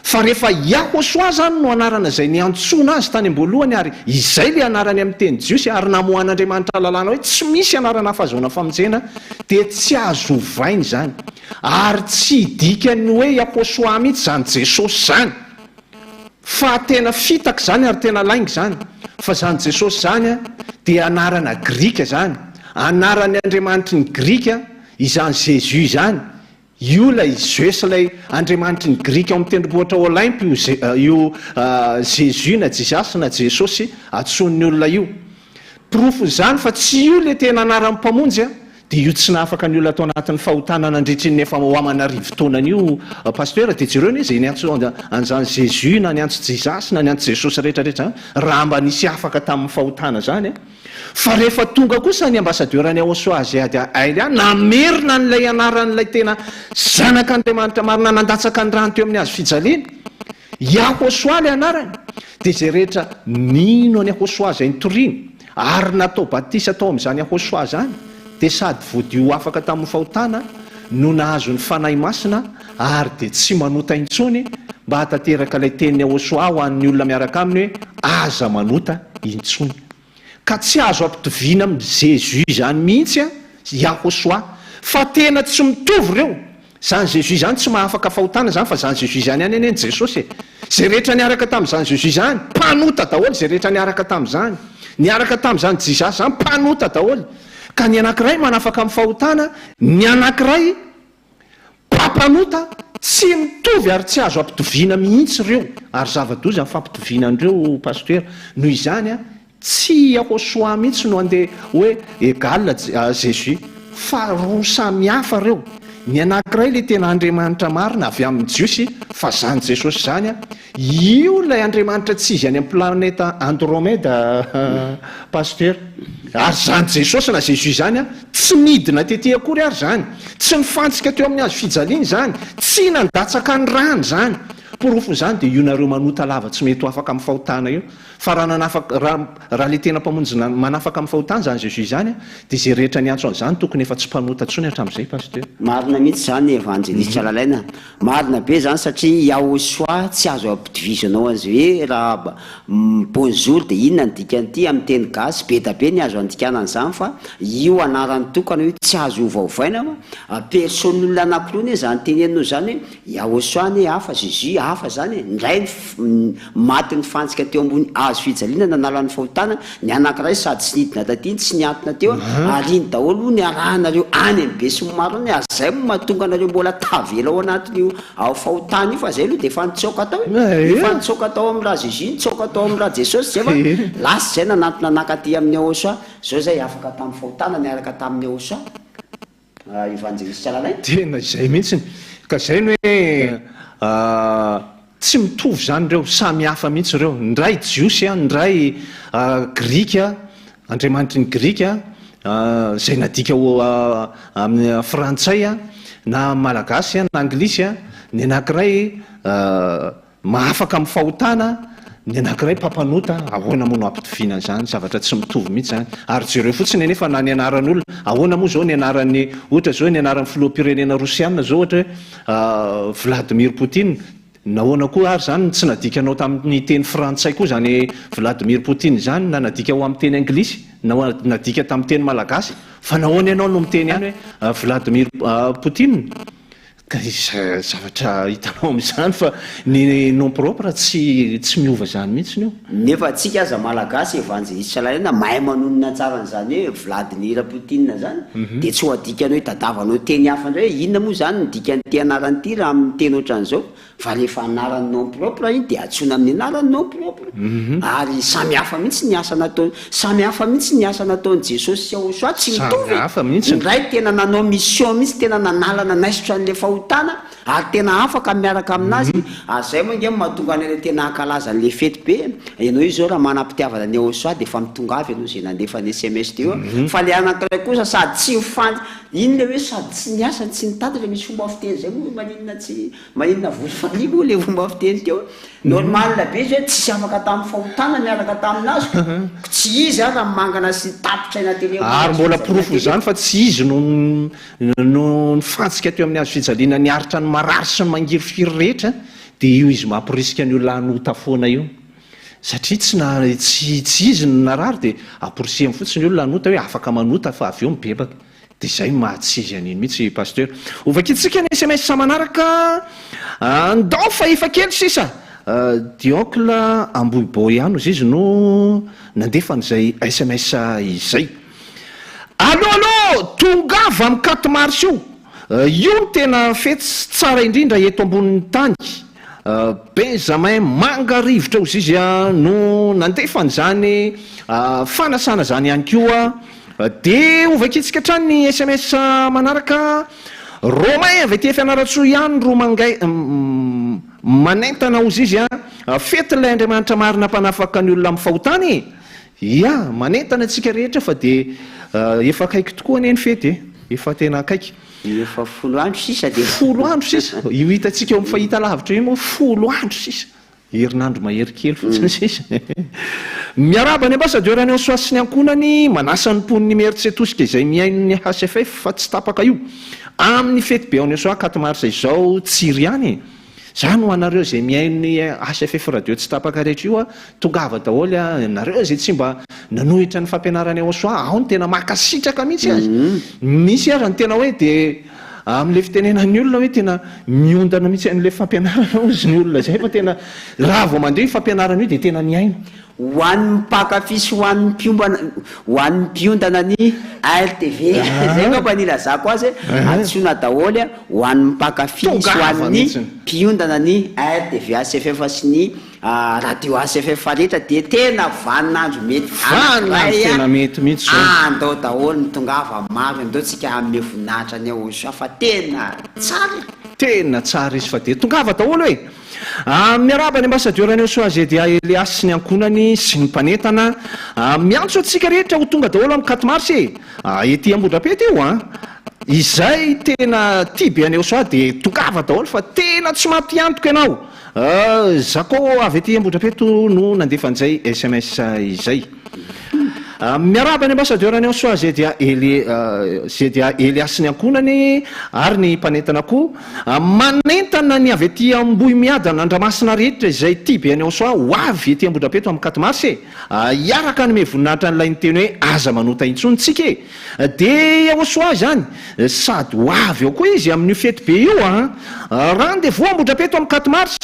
fa rehefa Yahoshua zany no anarana zay niantsona azy tany amboalohany ary izay le anarany amin'ny teny jiosy ary namohan'Andriamanitra lalàna hoe tsy misy anarana hafa azahoana famonjena de tsy azo hovainy zany ary tsy hidikany hoe Yahoshua mihitsy zany Jesosy zany fa tena fitaka zany ary tena laingy zany fa zany Jesosy zany dia anarana grika zany anarany Andriamanitry ny grika izany Jésus zany io lay Zeus lay Andriamanitry ny grika ao amin'ny tendrombohitra Olympe io Jésus na Jesus na Jesosy atson'ny olona io profo zany fa tsy io le tena anaran'ny mpamonjy de io tsy nahafaka ny olona atao anatin'ny fahotana nandritrin'ny efa hoamanarivo taonany pasteur de jereo ny zay niantso an'izany Jésus na niantso Jesus na niantso Jesosy rehetrarehetra raha mba nisy afaka tamin'ny fahotana zany fa rehefa tonga kosa ny ambasadeurany Yahoshua azy ady aily namerina n'lay anaran'lay tena zanak'Andriamanitra marina nandatsaka ny rano teo amin'ny azo fijaliana Yahoshua le anarany de zay rehetra nino any Yahoshua zay nitoriana ary natao batisa tao amin'izany Yahoshua zany de sady voadio afaka tamin'ny fahotana no nahazo ny fanahy masina ary de tsy manota intsony mba hatateraka ilay tenin'ny Yahoshua ho an'ny olona miaraka aminy hoe aza manota intsony ka tsy azo ampitoviana amin'ny Jésus zany mihitsy Yahoshua fa tena tsy mitovy reo zany Jésus zany tsy mahafaka fahotana zany fa zany Jésus zany any eny Jesosy zay rehetra niaraka tamin'izany Jésus zany mpanota daholo zay rehetra niaraka tamin'izany niaraka tamin'izany Jesus zany mpanota daholo ka ny anankiray manafaka amin'ny fahotana ny anankiray mpampanota tsy mitovy ary tsy azo ampitoviana mihitsy reo ary zava-doza ny fampitoviana andreo pasteur noho izany tsy Yahoshua mihitsy no andeha hoe égal Jésus fa roa samy hafa reo. Ny anankiray le tena Andriamanitra marina avy amin'ny jiosy fa zany Jesosy zany io lay Andriamanitra tsy izy any amin'ny planeta Andromeda pasteur. Ary zany Jesosy na Jésus zany tsy midina tetỳ akory ary zany, tsy nifantsika teo amin'ny hazo fijaliany zany, tsy nandatsaka ny rany zany. Porofo zany dia io nareo manota lava tsy mety ho afaka amin'ny fahotana io. Fa raha le tena mpamonjy manafaka amin'ny fahotana zany Jésus zany dia zay rehetra niantso an'izany tokony efa tsy mpanota ntsony hatramin'izay pasteur. Marina mihitsy zany evanjelista lalaina, marina be zany satria Yahoshua tsy azo ampidivisionao azy hoe raha bonjour dia inona ny dikan'ity amin'ny teny gasy be da be ny azo andikana an'izany, fa io anarany tokana io tsy azo ovaovaina person'olona anankiroa ny zany tenenao zany hoe Yahoshua ny hafa, Jésus hafa zany, ndray maty ny fantsika teo ambony azo fijaliana nanalan'ny fahotana, ny anankiray sady tsy nidina tatiny tsy niatona teo ary iny daholo ny arahanareo any amin'ny be sy marony, ary zay mahatonga anareo mbola tavela ao anatin'io ao fahotana io, fa zay aloha dia efa nitsoka tao efa nitsoka tao amin'ny raha Jésus, nitsoka tao amin'ny raha Jesosy, zay fa lasy zay nanatona nakaty amin'ny Yahoshua. Zao zay afaka tamin'ny fahotana niaraka tamin'ny Yahoshua evanjelista lalay tena izay mihitsiny. Ka zay ny hoe tsy mitovy zany reo, samy hafa mihitsy reo. Ndray jiosy ndray grika, andriamanitry ny grika zay nadika amin'ny frantsay na malagasy na anglisy. Ny anankiray mahafaka amin'ny fahotana, ny anankiray mpampanota. Ahoana moa no ampitoviana zany, zavatra tsy mitovy mihitsy zany. Ary jereo fotsiny anefa na ny anaran'olona, ahoana moa zao ny anaran'ny ohatra zao ny anaran'ny filoham-pirenena rosiana zao ohatra hoe Vladimir Poutine, nahoana koa ary zany tsy nadikanao tamin'ny teny frantsay koa zany Vladimir Poutine zany, na nadika ho amin'ny teny anglisy na nadika tamin'ny teny malagasy, fa nahoana ianao no miteny any hoe Vladimir Poutine. Ka zavatra hitanao amin'izany fa ny nom propre tsy miova zany mihitsy io. Nefa atsika aza malagasy evanjelista lalina mahay manonona tsara an'izany hoe Vladimir Poutine zany, dia tsy ho adikanao hitadavanao teny hafa indray hoe inona moa zany ny dikan'ity anaran'ity raha amin'ny teny ohatran'izao, fa rehefa anaran'ny nom propre iny dia atsoina amin'ny anaran'ny nom propre. Ary samy hafa mihitsy ny asa nataony, samy hafa mihitsy ny asa nataony Jesosy sy Yahoshua, tsy mitovy. Ndray tena nanao mission mihitsy, tena nanalana naisotra an'le fahotana ary tena afaka miaraka aminazy. Zay moa nge mahatonga an'ilay tena ankalaza an'le fety be. Ianao io zao raha manam-pitiavana ny Yahoshua dia efa mitongavy ianao zay nandefa ny SMS teo. Fa le anankiray kosa sady tsy mifanty, iny le hoe sady tsy niasa tsy nitady, misy fomba fiteny zay moa maninona voly fali moa le fomba fiteny teo. Normal be izy hoe tsy afaka tamin'ny fahotana miaraka taminazy, tsy izy raha mangana sy tapitra tele. Ary mbola porofo zany fa tsy izy no nifantsika teo amin'ny hazo fijaliana niaritra ny marary sy ny mangirofiry rehetra, dia io izy mampirisika ny olona hanota foana io. Satria tsy izy no narary dia aporisihany fotsiny olona hanota hoe afaka manota fa avy eo mibebaka. Dia izay mahatsizy an'iny mihitsy pasteur. Ovakitsika ny SMS manaraka ndao fa efa kely sisa Dioncle Ambohibohiano izy no nandefa n'izay SMS izay. Allo tongava amin'ny 4 mars io no tena fety tsara indrindra eto ambonin'ny tany. Benjamin Mangarivotra ozy izy no nandefa n'izany fanasana zany ihany koa. Dia ovakitsika hatrany ny SMS manaraka. Romain avy ety Fianarantsoa ihany ro manentana ozy izy fety ilay Andriamanitra marina mpanafaka ny olona amin'ny fahotany. Ya, manentana antsika rehetra fa dia efa akaiky tokoa anie ny fety efa tena akaiky. Efa 10 andro sisa dia 10 andro sisa. Io hitantsika eo amin'ny fahita lavitra io moa 10 andro sisa. Herinandro mahery kely fotsiny sisa. Miaraba ny ambassadeur any Yahoshua sy ny ankonany manasa ny mponiny Mertsetosika izay miaino ny HCFF fa tsy tapaka io amin'ny fety be ao Yahoshua 4 mars izao Tsiriany. Zany ho anareo izay miaino ny HCFF radio tsy tapaka rehetra io tongava daholo nareo izay tsy mba nanohitra ny fampianarany Yahoshua, ao ny tena makasitraka mihitsy azy. Misy aza ny tena hoe dia amin'le fitenenan'ny olona hoe tena miondana mihitsy an'le fampianarana ozy ny olona zay fa tena raha vao mandeha fampianarana io dia tena miaino. Ho an'ny mpakafy sy ho an'ny mpiondana ny RTV zay koa mba nilazako azy antsoina daholo ho an'ny mpakafy sy ho an'ny mpiondana ny RTV HCFF sy ny radio ACFF rehetra dia tena vaninandro mety tena mety mihitsy andao daholo mitongava maro andao tsika amin'ny voninahitra ny Aosoa fa tena tsara izy fa dia tongava daholo hoe miaraba ny ambassadeur ny Aosoa ZDA Elias sy ny ankonany sy ny mpanentana miantso atsika rehetra ho tonga daholo amin'ny 4 mars ety Ambodrapety io izay tena tiby any Aosoa dia tongava daholo fa tena tsy mampiantoka ianao zako avy ety Ambodrapeto no nandefa an'izay SMS izay miaraba ny ambassadeur ny Aosoa ZDA Elias ny ankonany ary ny mpanentana koa manentana ny avy ety Ambohimiadana Andramasina rehetra izay tiby any Aosoa ho avy ety Ambodrapeto amin'ny 4 mars iaraka ny voninahitra n'ilay niteny hoe aza manota intsontsika dia Aosoa zany sady ho avy eo koa izy amin'io fety be io rendez-vous Ambodrapeto amin'ny 4 mars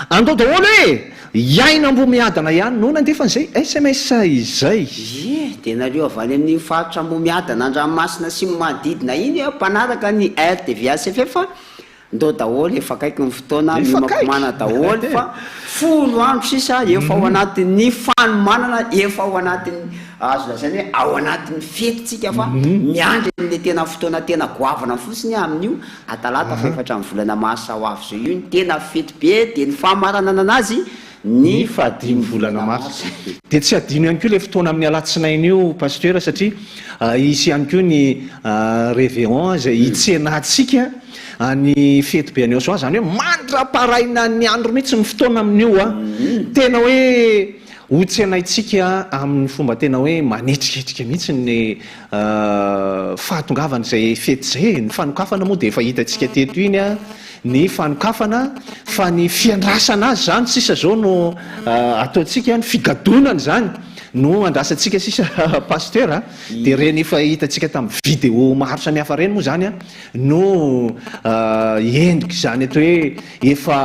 andao daholo hoe iaina Ambohimiadana ihany no nandefa an'izay SMS izay dia nareo avy any amin'ny faritra Ambohimiadana Andranomasina sy manodidina iny mpanaraka ny RTV ACFF ndao daholo efa kaiky ny fotoana mimakomana daholo fa 10 andro sisa efa ao anatin'ny fanomanana efa ao anatin'ny azo lazainy hoe ao anatin'ny fetytsika fa miandry le tena fotoana tena goavana fotsiny amin'io atalata fa 4 amin'ny volana Marsa ho avy zao io ny tena fety be dia ny fahamaranana anazy ny 15 volana Marsa dia tsy adino ihany koa le fotoana amin'ny alatsinainy io pasteur satria isy ihany koa ny réveillon izay hitsenatsika ny fety be any Aosoa zany hoe mandra-paraina ny andro mihitsy ny fotoana amin'io tena hoe ho tsenaitsika amin'ny fomba tena hoe manetriketrika mihitsy ny fahatongavana izay fety zay ny fanokafana moa dia efa hitantsika teto iny ny fanokafana fa ny fiandrasana azy zany sisa zao no ataontsika ny figadonana zany no andrasantsika sisa pasteur dia reny efa hitantsika tamin'ny vidéo maro samihafa reny moa zany no endrika zany atao hoe efa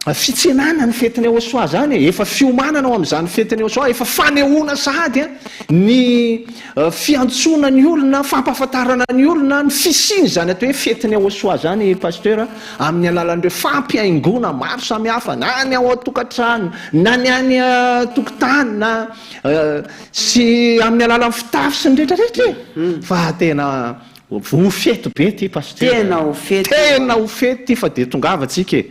fitsenana ny fetiny Aosoa zany efa fiomanana ao amin'izany fetiny Aosoa efa fanehoana sady ny fiantsoana ny olona fampahafantarana ny olona ny fisiny zany atao hoe fetiny Aosoa zany pasteur amin'ny alalan'ireo fampiaingona maro samihafa na ny ao an-tokantrano na ny any tokotany na sy amin'ny alalan'ny fitafy sy ny rehetrarehetra fa tena ho fety be ty pasteur tena ho fety ty fa dia tongava tsika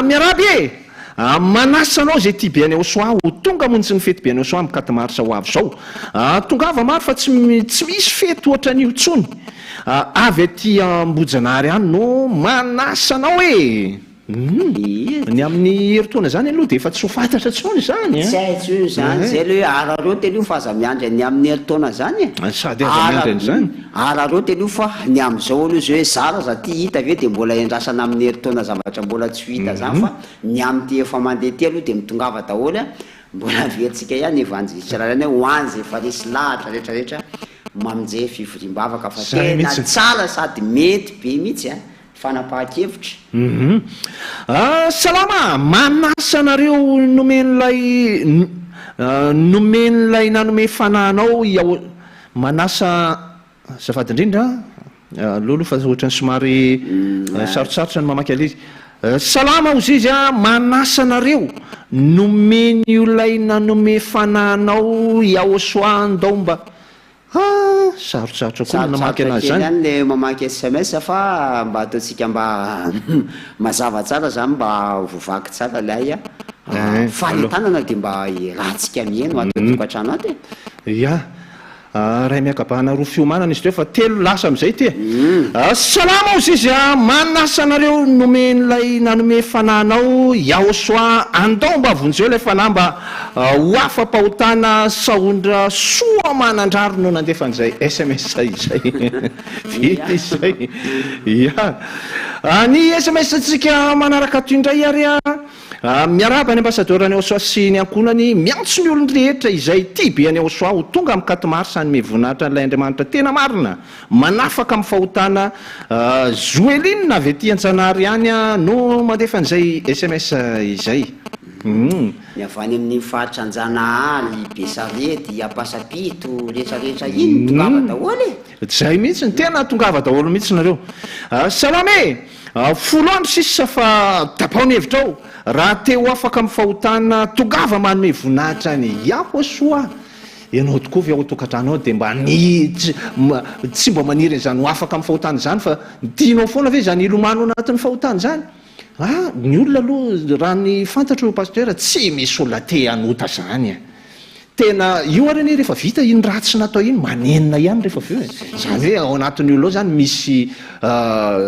miaraby manasanao zay ty be any Aosoa ho tonga montsy ny fety be any Aosoa amin'ny 4 mars ho avy zao tongava maro fa tsy misy fety ohatra an'io tsony avy aty Ambojanary any no manasanao ny amin'ny heritaona zany aloha dia efa tsy ho fantatra tsony zany tsy haitsy zany zay le araroty aloha fa aza miandry ny amin'ny heritaona zany sady aza miandry an'izany araroty aloha fa ny amin'izao aloha zao hoe zara za ty hita ve dia mbola endrasana amin'ny heritaona zavatra mbola tsy hita zany fa ny amin'ty efa mandeha ty aloha dia mitongava daholo mbola veritsika ihany evanjelista rarany hoe hoanzy efa resy lahatra rehetrarehetra mamonjey fivoriam-bavaka fa tena tsara sady mety be mihitsy fanapahan-kevitra salama manasa anareo nomen'ilay nanome fanahinao manasa zafady indrindra aloha fa ohatrany somary sarotsarotra ny mamaky alizy salama ozy izy manasa anareo nomeny ilay nanome fanahinao Aosoa andao mba sarotsarotra koa namaky anazy zany le mamaky SMS fa mba ataontsika mba mazava tsara zany mba vovaky tsara lay fanetanana dia mba ratsika mihaino atao-tokantrano aty ray miakabahana roa fiomanana izy teo fa 3 lasa amin'izay ty salama ozy izy manasa anareo nomen'ilay nanome fanahinao Aosoa andao mba vonjeo ilay fanahy mba ho afa-pahotana sahondra soa manandraro no nandefa an'izay SMS izay vita izay ny SMS tsika manaraka toy indray ary miaraba ny ambassadeur any Aosoa sy ny ankonany miantso ny olony rehetra izay ty be any Aosoa ho tonga amin'ny 4 mars any voninahitra n'ilay Andriamanitra tena marina manafaka amin'ny fahotana Joeline avy ety Antsanary any no mandefa an'izay SMS izay ny avy any amin'ny fahatranjanahaly besarety apasapito rehetrarehetra iny tongava daholy zay mihitsy ny tena tongava daholo mihitsy nareo salame folo andro sisa fa tapaony hevitrao raha teo afaka amin'ny fahotana tongava manome vonahitra ny iaho soa ianao tokoa vy ao tokantrano dia mba tsy mba maniry izany ho afaka amin'ny fahotana izany fa tianao foana ve zany ilomano anatin'ny fahotana zany ny olona aloha raha ny fantatro paster tsy misy olona te anota zany tena io areny rehefa vita iny ratsy natao iny manenina ihany rehefa veo zany hoe ao anatin'ny olona ao zany misy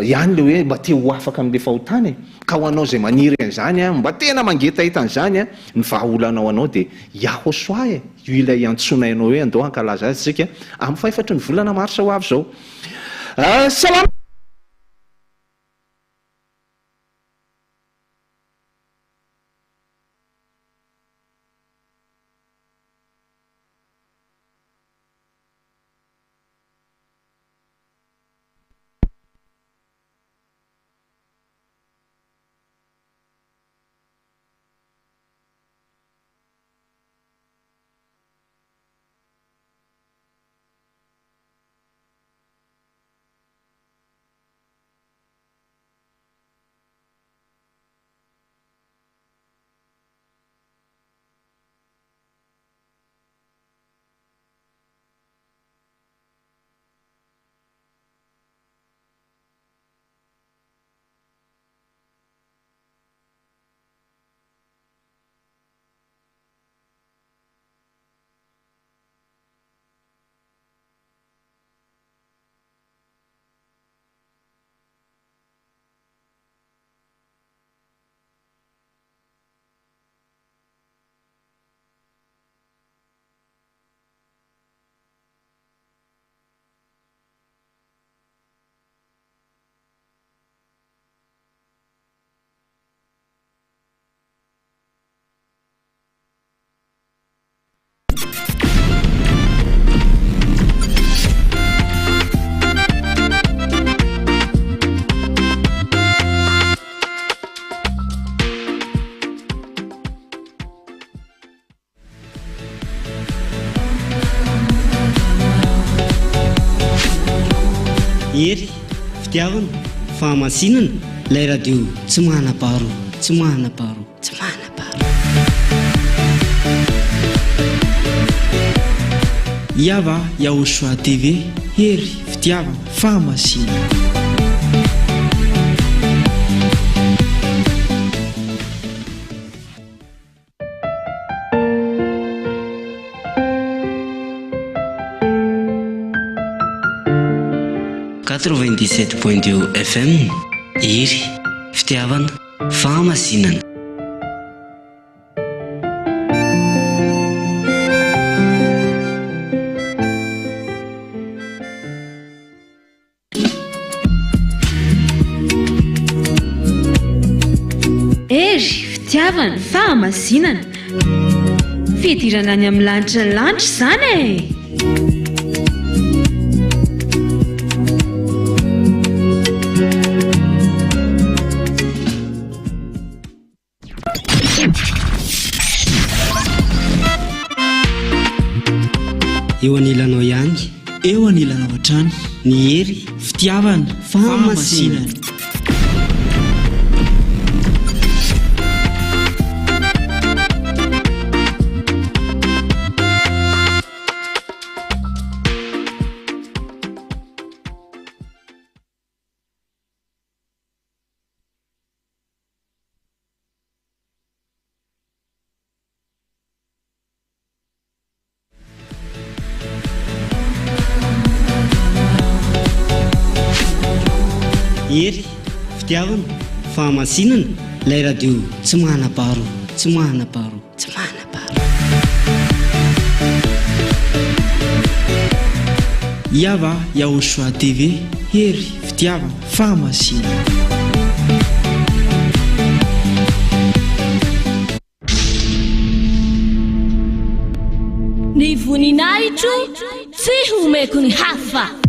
ihany le hoe mba te ho afaka amin'le fahotany ka ho anao zay maniry an'izany mba tena mangetahitanyzany ny vahaolanao anao dia iaho soa io ilay antsonainao hoe andao ankalaza azy tsika amin'ny fahefatry ny volana marsa ho avy zao salama ery fitiavana fahamasinana ilay radio tsy manam-paharo tsy manam-paharo tsy manam-paharo iava Yahosoa TV ery fitiavana fahamasinana FM ery fitiavana fahamasinana ery fitiavana fahamasinana fidirana any amin'ny lanitra zany eo anilanao ihany eo anilanao hatrany ny ery fitiavana fahamasinana ery fitiavana fahamasinana ilay radio tsy manam-paharo tsy manam-paharo tsy manam-paharo iava Yahosoa TV ery fitiavana fahamasinana ny voninahitro tsy homeko ny hafa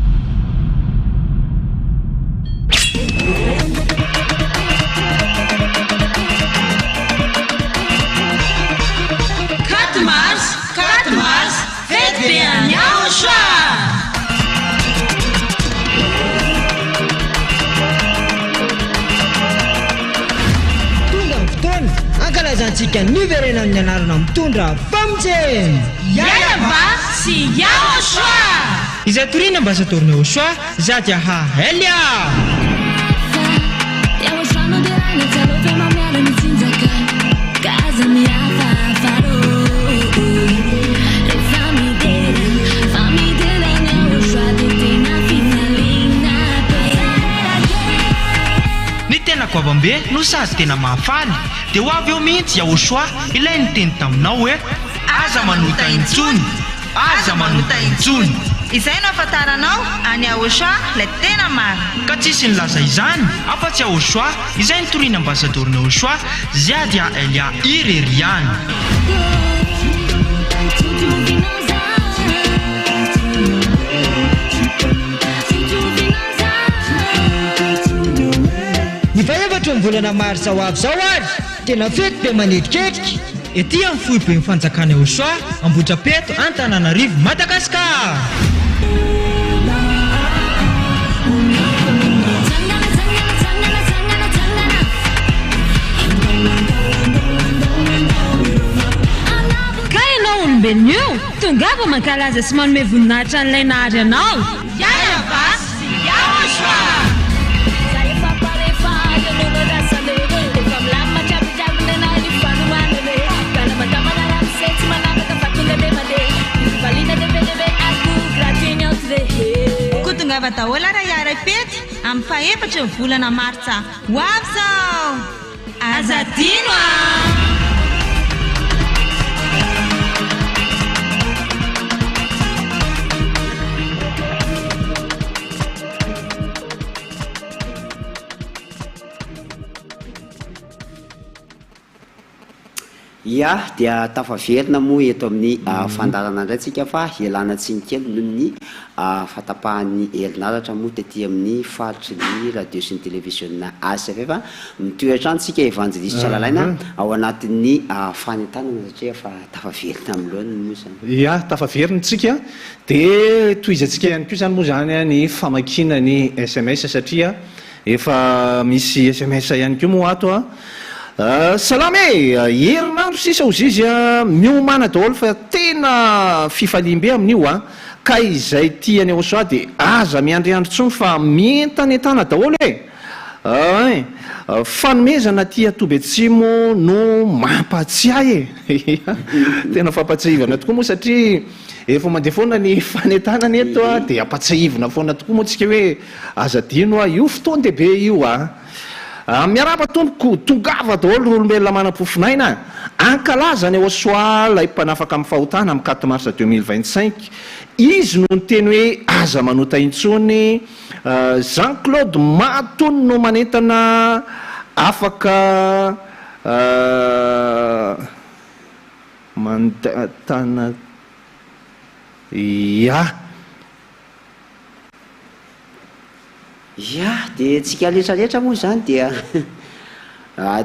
isika niverena amin'ny anarana mitondra famojeny Yayava sy Yaoshua. Izay toriana ambasadorina Yaoshua Zadia Hahelia. Yaoshua no dia any tsarofa mamiala mitsinjaka kaza miafafaro rehefa midera ny Yaoshua dia tena fifaliana Ny tena goavambe no sady tena mahafaly dia ho avy eo mihitsy Yaoshua ilay niteny taminao hoe aza manota intsony, aza manota intsony. Izay no afantaranao any Yaoshua ilay tena marina. Ka tsisy nilaza izany afa-tsy Yaoshua izay nitoriana ambasadorina Yaoshua Zadia Hahelia Ireriany. ny faefatra ny volana marsa ho avy zao ary tena fety be manetriketrika Ety amin'ny fohy be ny fanjakana Yaoshua Ambohidrapeto Antananarivo Madagasikara. Ka ianao olombelona io tongava mankalaza sy manome voninahitra an'ilay nahary anao. Yayava sy Yaoshua. Kutungava daholo raha iara-pety amin'ny faefatra ny volana martsa ho avy zao. Azadino ia dia tafaverina moa eto amin'ny fandarana indray tsika fa elana tsinykely noho ny fatapahan'ny herinaratra moa tetỳ amin'ny faritry ny radio sy ny télévision ACF fa mitoetra antsika evangeliste Tsalalaina ao anatin'ny fanentanana satria fa tafaverina amin'loany moa zany. Ia tafaverina tsika dia toizantsika ihany koa zany moa zany ny famakina ny SMS satria efa misy SMS ihany koa moa ato salame herinandro sisa ozizy miomana daholo fa tena fifalimbe amin'io ka izay tiany Yaoshua dia aza miandriandro tsony fa mientanentana daholo fanomezana ty Atoby Atsimo no mampatsiahy tena fampatsiahivana tokoa moa satria efa mandeha foana ny fanentanana eto dia ampatsiahivana foana tokoa moa tsika hoe aza dino io fotoana dehibe io miaraba tompoko tongava daholo olombelona manam-pofinaina ankalaza ny Yaoshua lay mpanafaka amin'ny fahotana amin'ny 4 mars 2025 izy no niteny hoe aza manota intsony Jean-Claude Matony no manentana afaka mandatana ia dia tsika rehetrarehetra moa zany dia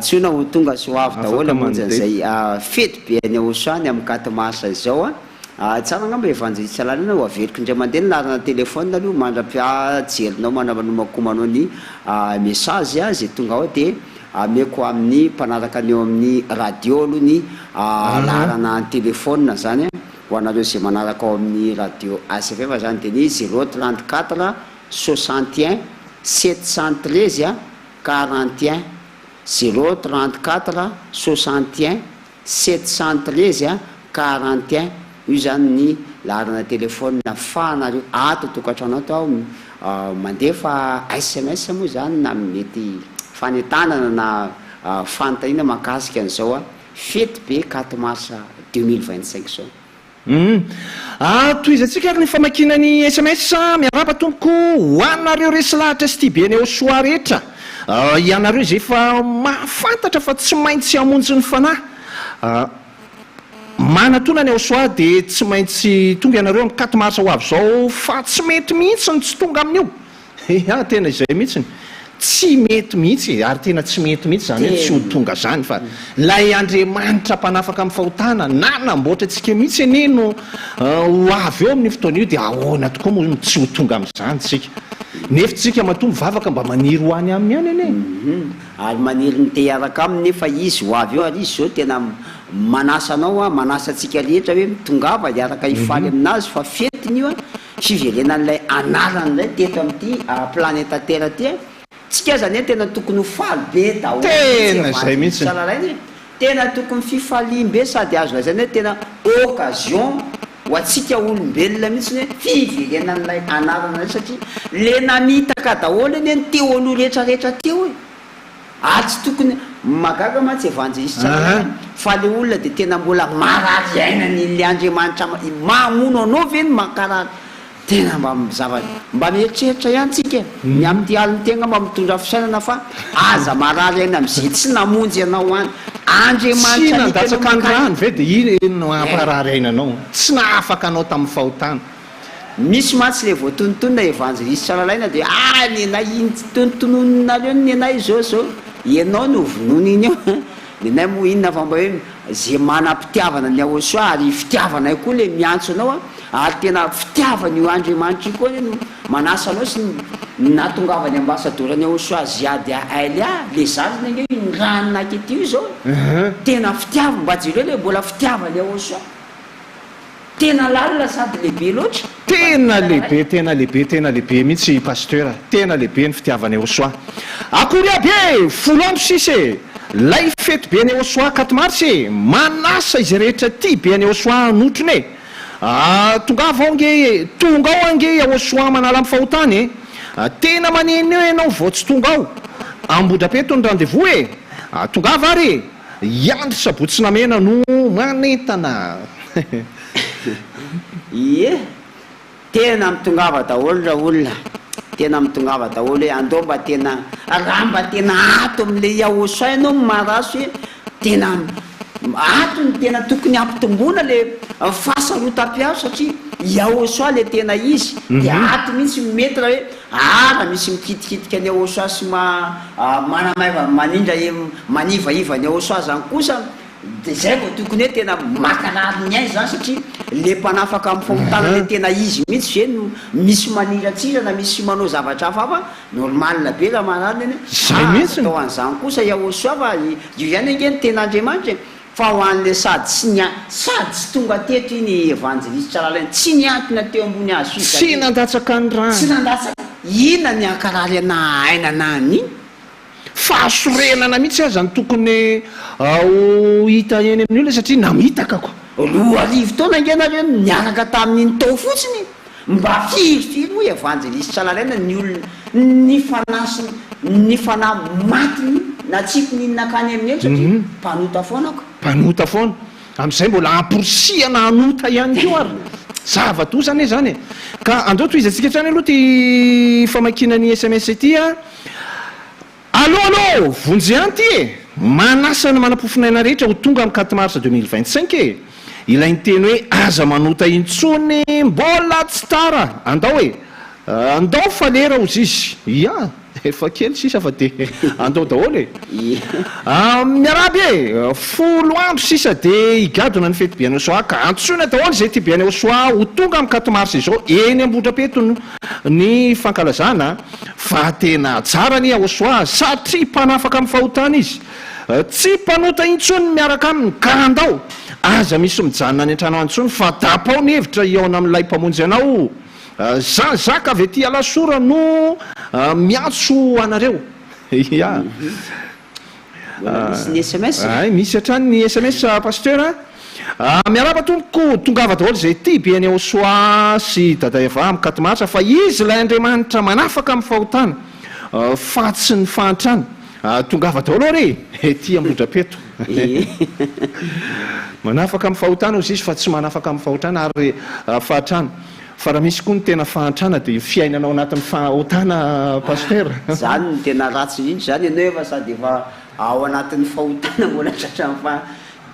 tsyona ho tonga sy ho avy daholo amonjan'izay fety be any Yaoshua ny amin'ny 4 mars izao tsara ngamba evangeliste Tsalalaina ho averiko indray mandeha ny larana telefôna aloha mandra-piajerinao manamakomanao ny message zay tonga ao dia ameko amin'ny mpanaraka ny eo amin'ny radio aloha ny larana telefôna zany ho anareo zay manaraka ao amin'ny radio ACF zany dia ny 034 61 713 41 034 61 713 41 io zany ny larana telefôna fanareo ato tokantrano ato ao mandefa SMS moa zany na mety fanentanana na fanontaniana mahakasika an'izao fety be 4 mars 2025 zao. Toizantsika ary ny famakinany SMS miaraba tompoko ho anareo resy lahatra sy tibe ny Yaoshua rehetra ianareo zay fa mahafantatra fa tsy maintsy hamonjy ny fanahy manatona ny Yaoshua dia tsy maintsy tonga ianareo amin'ny 4 mars ho avy zao fa tsy mety mihitsy ny tsy tonga amin'io tena izay mihitsy tsy mety mihitsy ary tena tsy mety mihitsy zany hoe tsy ho tonga zany fa lay Andriamanitra mpanafaka amin'ny fahotana na namboatra antsika mihitsy anie no ho avy eo amin'ny fotoana io dia ahoana tokoa moa tsy ho tonga amin'izany tsika nefa tsika matoa mivavaka mba maniry ho any aminy any anie ary maniry ny te araka aminy nefa izy ho avy eo ary izy zao tena manasa anao a manasa antsika rehetra hoe mitongava hiaraka hifaly aminazy fa fetiny io a fiverenan'ilay anaran'ilay teto amin'ity planeta terre ty tsika zany tena tokony ho faly be daholo tena zay mihitsy tena tokony fifalim-be sady azo lazaina hoe tena occasion ho atsika olombelona mihitsy hoe fiverenan'ilay anarana satria le namitaka daholo eny ny teo aloha rehetrarehetra teo e ary tsy tokony magaga matsy evanjelista fa le olona dia tena mbola marary ainany le Andriamanitra mamono anao ve ny mankarary tena mba mieritreritra ihany tsika miamty aliny tegna mba mitondra fisainana fa aza marary aina am'izay tsy namonjy anao any Andriamanitra tsy nandatsaka andrano ve dia ino amparary aina anao tsy nahafaka anao tamin'ny fahotana misy matsy le voatonontonona evanjelista lalaina dia nenay iny tonontononareo nenay zao ianao no vonono iny eo nenay moa inona fa mba hoe zay manam-pitiavana ny Ahosoa ary fitiavana koa le miantso anao ary tena fitiavany io Andriamanitra io koa no manasa anao sy natongavany ambasadorany Ahosoa ziady aily le zazany ange ny ranona akety io zao tena fitiava mba jereo le mbola fitiavany Ahosoa tena lalina sady lehibe loatra tena lehibe mihitsy pasteur tena lehibe ny fitiavany Ahosoa akory aby folo andro sisy lay fety be any Ahosoa 4 mars manasa izy rehetra ty be any Ahosoa notrony tonga ao ange Ahosoa manala amin'ny fahotany tena maneny eo ianao vao tsy tonga ao Ambodrapeto ny rendez-vous tonga vary iandry sabotsy namena no manentana tena mitongava daholo raha olona tena mitongava daholo hoe andao mba tena raha mba tena ato amin'le Ahosoa ianao maraso hoe tena atony tena tokony ampitombona le fahasarotam-piazo satria Ahosoa le tena izy dia ato mihitsy mety raha hoe raha misy mikitikitika ny Ahosoa sy manamaiva manindra manivaiva ny Ahosoa zany kosa dia zay vao tokony hoe tena makarary ny azy zany satria le mpanafaka amin'ny fahotana le tena izy mihitsy ve no misy maniratsirana misy manao zavatra hafa fa normal be raha marary eny atao an'izany kosa Ahosoa fa io ihany ange ny tena Andriamanitra fa ho an'le sady tsy tonga teto iny evanjelista lalaina tsy niantona teo ambony azo tsy nandatsaka ny rano tsy nandatsaka inona ny akarary ana ainana an'iny fahasorenana mihitsy aza ny tokony ho hita eny amin'ny olona satria namitaka ko 2 taona nge nareo niaraka tamin'iny tao fotsiny mba firifiry ho evanjelista lalaina ny olona ny fanahy matiny na tsipy nininakany amin'ny elo satria mpanota foana amin'izay mbola amporisihana anota ihany ko ary zava-to zany zany ka andao to izy atsika trany aloha ty famakinany SMS ty allo vonjy ty manasany manam-pofinaina rehetra ho tonga amin'ny 4 mars 2025 ilainy teny hoe aza manota intsony mbola tsy tara andao falera ozy izy efa kely sisa fa de andao daholo miaraby folo andro sisa de higadona ny fety be any Ahosoa ka antsoina daholo zay ty be any Ahosoa ho tonga amin'ny 4 mars izao eny Ambodrapeto ny fankalazana fa tena tsara ny Ahosoa satria mpanafaka amin'ny fahotana izy tsy mpanota intsony miaraka aminy ka andao aza misy mijanona any an-trano antsony fa tapao ny hevitra iaona amin'ilay mpamonjy anao zaka avy ty alasora no miantso anareo misy hatrany ny SMS pasteur miaraba tompoko tongava daholo zay ty be any Ahosoa sy dada Eva amin'ny 4 mars fa izy lay Andriamanitra manafaka amin'ny fahotana fa tsy ny fahantrany tongava daholo re ty Ambodrapeto manafaka amin'ny fahotana ozy izy fa tsy manafaka amin'ny fahotana ary fahatrana fa raha misy koa ny tena fahantrana dia fiainanao anatin'ny fahotana pasteur zany ny tena ratsy indrindra zany ianao efa sady efa ao anatin'ny fahotana mbola tratrany fa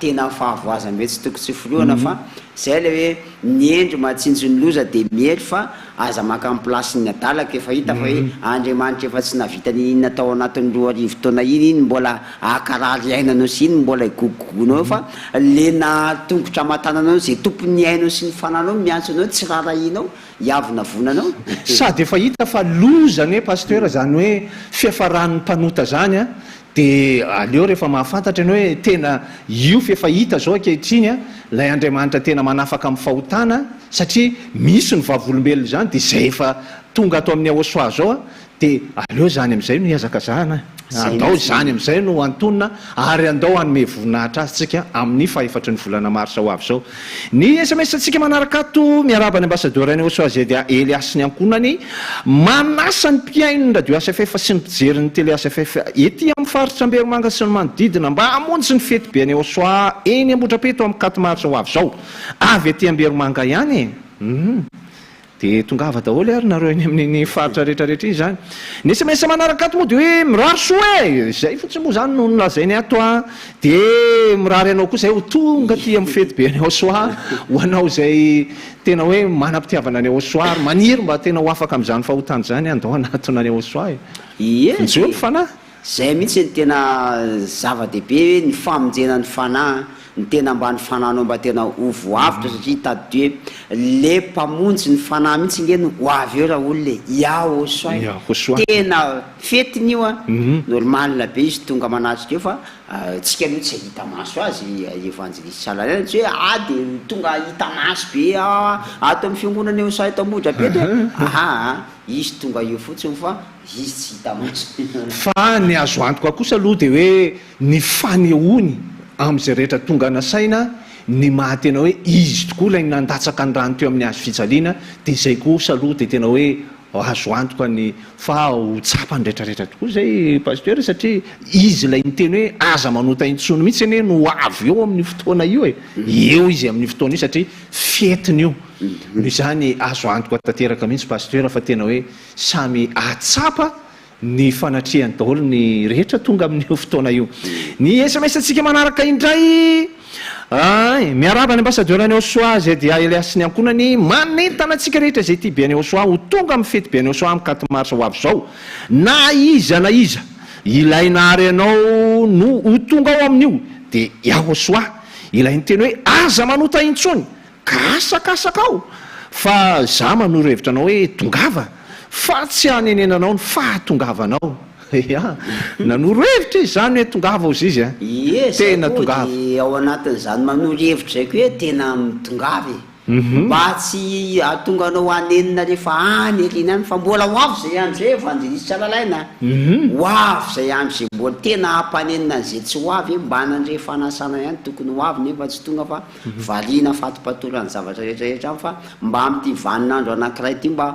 tena fahavoazambe tsy toko tsy foloana fa zay le hoe miendro matsinjony loza de miendro fa aza maka amin'ny plasyny adalaka efa hita fa hoe Andriamanitra efa tsy navitany natao anatin'ny 2 arivo taona iny mbola akarary iainanao sy iny mbola igogogonao fa lena tongotra matananao zay tompony iainao sy ny fananao miantso anao tsy rarahinao iavina vonanao sady efa hita fa lozany hoe pasteur zany hoe fiafaran'ny mpanota zany a de aleo rehefa mahafantatra ianao hoe tena io fefa hita zao ankehitriny a lay Andriamanitra tena manafaka amin'ny fahotana satria misy ny vavolombelona zany de zay efa tonga ato amin'ny aosoa zao a de aleo zany am'izay no hiazakazahana andao zany am'izay no antonina ary andao anome voninahitra azy tsika amin'ny fahefatry ny volana marsa ho avy zao ny SMS tsika manaraka ato miaraba ny ambassadeur ny aosoa zay dia Elias ny ankonany manasa ny mpiaino ny radio SFF sy ny mpijery ny télé SFF ety amin'ny faritra Amberimanga sy ny manodidina mba hamonjy ny fety be ny aosoa eny Ambotrapeto amin'ny 4 marsa ho avy zao avy ety Amberimanga ihany de tongava daholo ary nareo eny amin'ny faritra rehetrarehetra iny zany ny SMS manaraka ato moa de hoe mirary soa zay fotsiny moa zany no nolazainy ato a de mirary anao koa zay ho tonga ty amin'ny fety be ny aosoa ho anao zay tena hoe manam-pitiavana ny aosoa ary maniry mba tena ho afaka amin'izany fahotany zany andao anatona ny aosoa ijo ny fanahy zay mihitsy ny tena zava-dehibe ny famonjena ny fanahy ny tena mba ny fananao mba tena ovoavitra satria tady hoe le mpamonjy ny fanahy mihitsy nge no ho avy eo raha olona iao soa tena fetiny io a normalina be izy tonga manatrika eo fa tsika aloha tsy hita maso azy evangeliste Salalena tsy hoe de tonga hita maso be ato amin'ny fiangonana eo sa eto Ambohidrapeto izy tonga io fotsiny fa izy tsy hita maso fa ny azo antoka kosa aloha de hoe ny fanehoany am'izay rehetra tonga nasaina ny mahatena hoe izy tokoa lay nandatsaka ny rano teo amin'ny azo fijaliana de zay kosa aloha de tena hoe azo antoka ny fa ho tsapany rehetrarehetra tokoa zay pasteur satria izy lay niteny hoe aza manota intsony mihitsy eny no avy eo amin'ny fotoana io eo izy amin'ny fotoana io satria fetiny io noho izany azo antoka tanteraka mihitsy pasteur fa tena hoe samy atsapa ny fanatriany daholo ny rehetra tonga amin'io fotoana io ny SMS atsika manaraka indray miaraba ny ambassadeur ny aosoa zay dia Elias ny ankonany manentana atsika rehetra zay ty be ny aosoa ho tonga amin'ny fety be ny aosoa amin'ny 4 marsa ho avy zao na iza ilaina ary anao no ho tonga ao amin'io de iaosoa ilay ny teny hoe aza manota intsony kasakasaka ao fa za manoro hevitra anao hoe tongava fa tsy hanenenanao ny fahatongavanao nanoro hevitra izy zany hoe tongava ozy izy tena tongava ao anatin'izany manoro hevitra zay ko hoe tena mitongava mba tsy atonganao anenina rehefa any eliny any fa mbola ho avy zay andro zay evangeliste Salalena ho avy zay andro zay mbola tena ampanenina zay tsy ho avy mba hanandre fanasana ihany tokony ho avy nefa tsy tonga fa valina fatopatolany zavatra rehetrarehetra fa mba am'ty vaninandro anankiray ty mba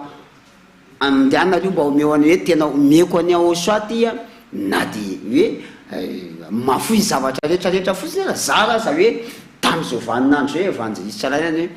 amdiana io mba omeoany hoe tena omeko any aosoa ty a na de hoe mafoy zavatra rehetrarehetra fotsiny zara za hoe tam'izao vaninandro zay evangeliste Salalena hoe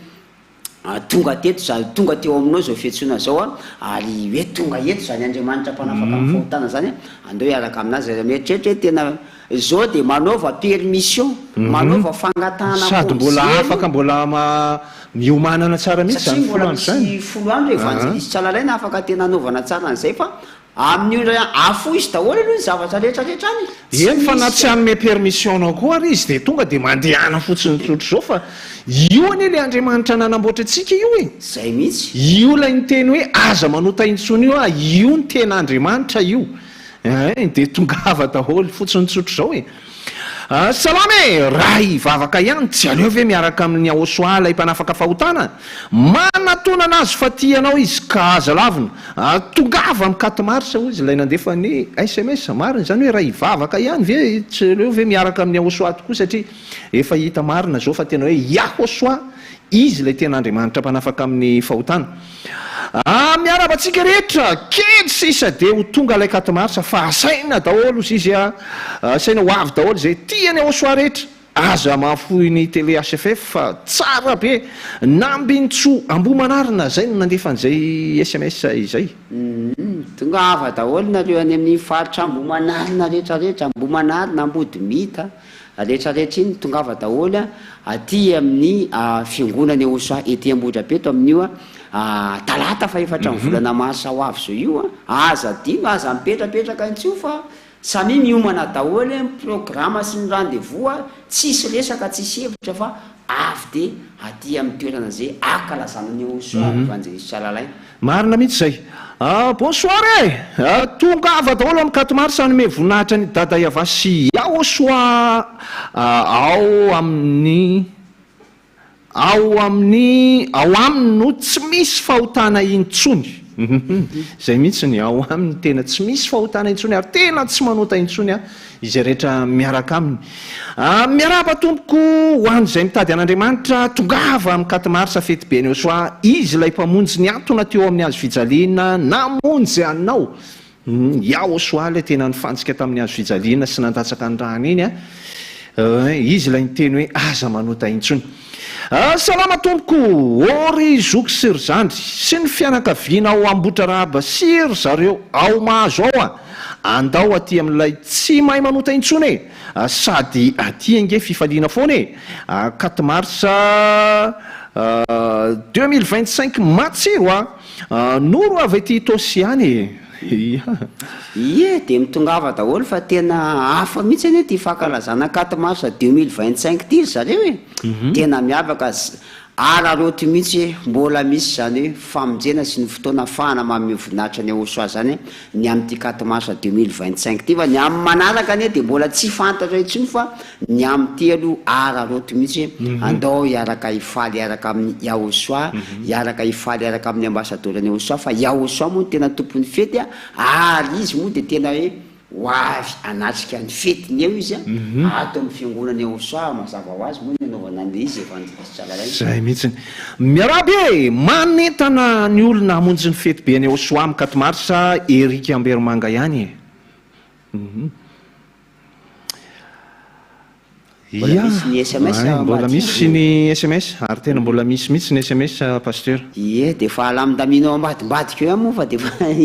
tonga teto zany tonga teo aminao zao fiantsoana zao a ary hoe tonga eto zany Andriamanitra mpanafaka amin'ny fahotana zany andao hiaraka aminazy zay mieritreritra hoe tena zao de manaova permission manaova fangatahana sady mbola afaka mbola miomanana tsara mihitsy zany folo andro evangeliste Salalena afaka tena anaovana tsara an'izay fa amin'io ndray afo izy daholo aloha ny zavatra rehetrarehetra any eny fa na tsy anome permission anao koa ary izy de tonga de mandehana fotsiny trotro zao fa io anie le Andriamanitra nanamboatra atsika io zay mihitsy io lay ny teny hoe aza manota intsony io io ny tena Andriamanitra io de tongava daholo fotsiny trotro zao salame raha ivavaka ihany tsy aleo ve miaraka amin'ny aosoa lay mpanafaka fahotana manatona anazy fa tianao izy ka aza lavina tongava amin'ny 4 marsa izy lay nandefa ny SMS marina zany hoe raha ivavaka ihany ve tsy aleo ve miaraka amin'ny aosoa tokoa satria efa hita marina zao fa tena hoe iaosoa izy lay tena Andriamanitra mpanafaka amin'ny fahotana miarabatsika rehetra kely sisa de ho tonga lay 4 marsa fa asaina daholo izy asaina ho avy daholo zay tiany aosoa rehetra aza mafoy ny télé SFF fa tsara be nambintso ambomanarina zay no nandefa an'izay SMS izay tongava daholo nareo any amin'ny faritra ambomanarina rehetrarehetra ambomanarina ambodimita rehetrarehetra iny tongava daholo aty amin'ny fiangonana Eosoa ety Ambohidrapeto amin'io talata fa efatra amin'ny volana mars ho avy zao io aza dino aza mipetrapetraka intsio fa samy miomana daholo programa sy ny rendez-vous tsisy resaka tsisy hevitra fa avy de aty amin'ny toerana zay akalazana ny Eosoa evangeliste Tsalalay. Marina mihitsy zay. Bonsoir tongava daholo amin'ny 4 mars anome voninahitra ny dada Iavasy Eosoa ao aminy no tsy misy fahotana intsony. Zay mihitsy ny ao aminy tena tsy misy fahotana intsony ary tena tsy manota intsony izay rehetra miaraka aminy. Miaraba tompoko ho an'izay mitady an'Andriamanitra tongava amin'ny 4 mars fety be ny Eosoa izy ilay mpamonjy ny antona teo amin'ny hazo fijaliana namonjy anao. Eosoa ilay tena nifantsika tamin'ny hazo fijaliana sy nandatsaka ny rahana iny izy ilay niteny hoe aza manota intsony. Salama tompoko ory zoky sy ry zandry sy ny fianakaviana ao Ambotra Raba sy ry zareo ao mahazo ao andao aty amin'ilay tsy mahay manota intsony sady aty ange fifaliana foana 4 mars 2025 matsiro noro avy ety Tosiany. Ie de mitongava daholo fa tena hafa mihitsy anie ty fankalazana 4 mars 2025 ty zareo tena miavaka araroty mihitsy mbola misy zany hoe famonjena sy ny fotoana ahafahana mamy voninahitra ny Eosoa zany ny amin'ity 4 mars 2025 ty fa ny amin'ny manaraka anie de mbola tsy fantatra intsony fa ny amin'ny telo araroty mihitsy andao hiaraka hifaly hiaraka amin'ny Eosoa hiaraka hifaly hiaraka amin'ny ambassadeur ny Eosoa fa Eosoa moa tena tompon'ny fety ary izy moa de tena hoe ho avy anatrika ny fetiny eo izy ato amin'ny fiangonana Eosoa mazava ho azy moa ny anaovana an'ilay izy evangeliste Tsalalay. Zay mihitsy miaraby manentana ny olona hamonjy ny fety be ny Eosoa amin'ny 4 mars Eric Ambermanga ihany. Mbola misy ny SMS ary tena mbola misy mihitsy ny SMS pasteur. Ie de fa alamindamina ambadimbadika eo moa fa de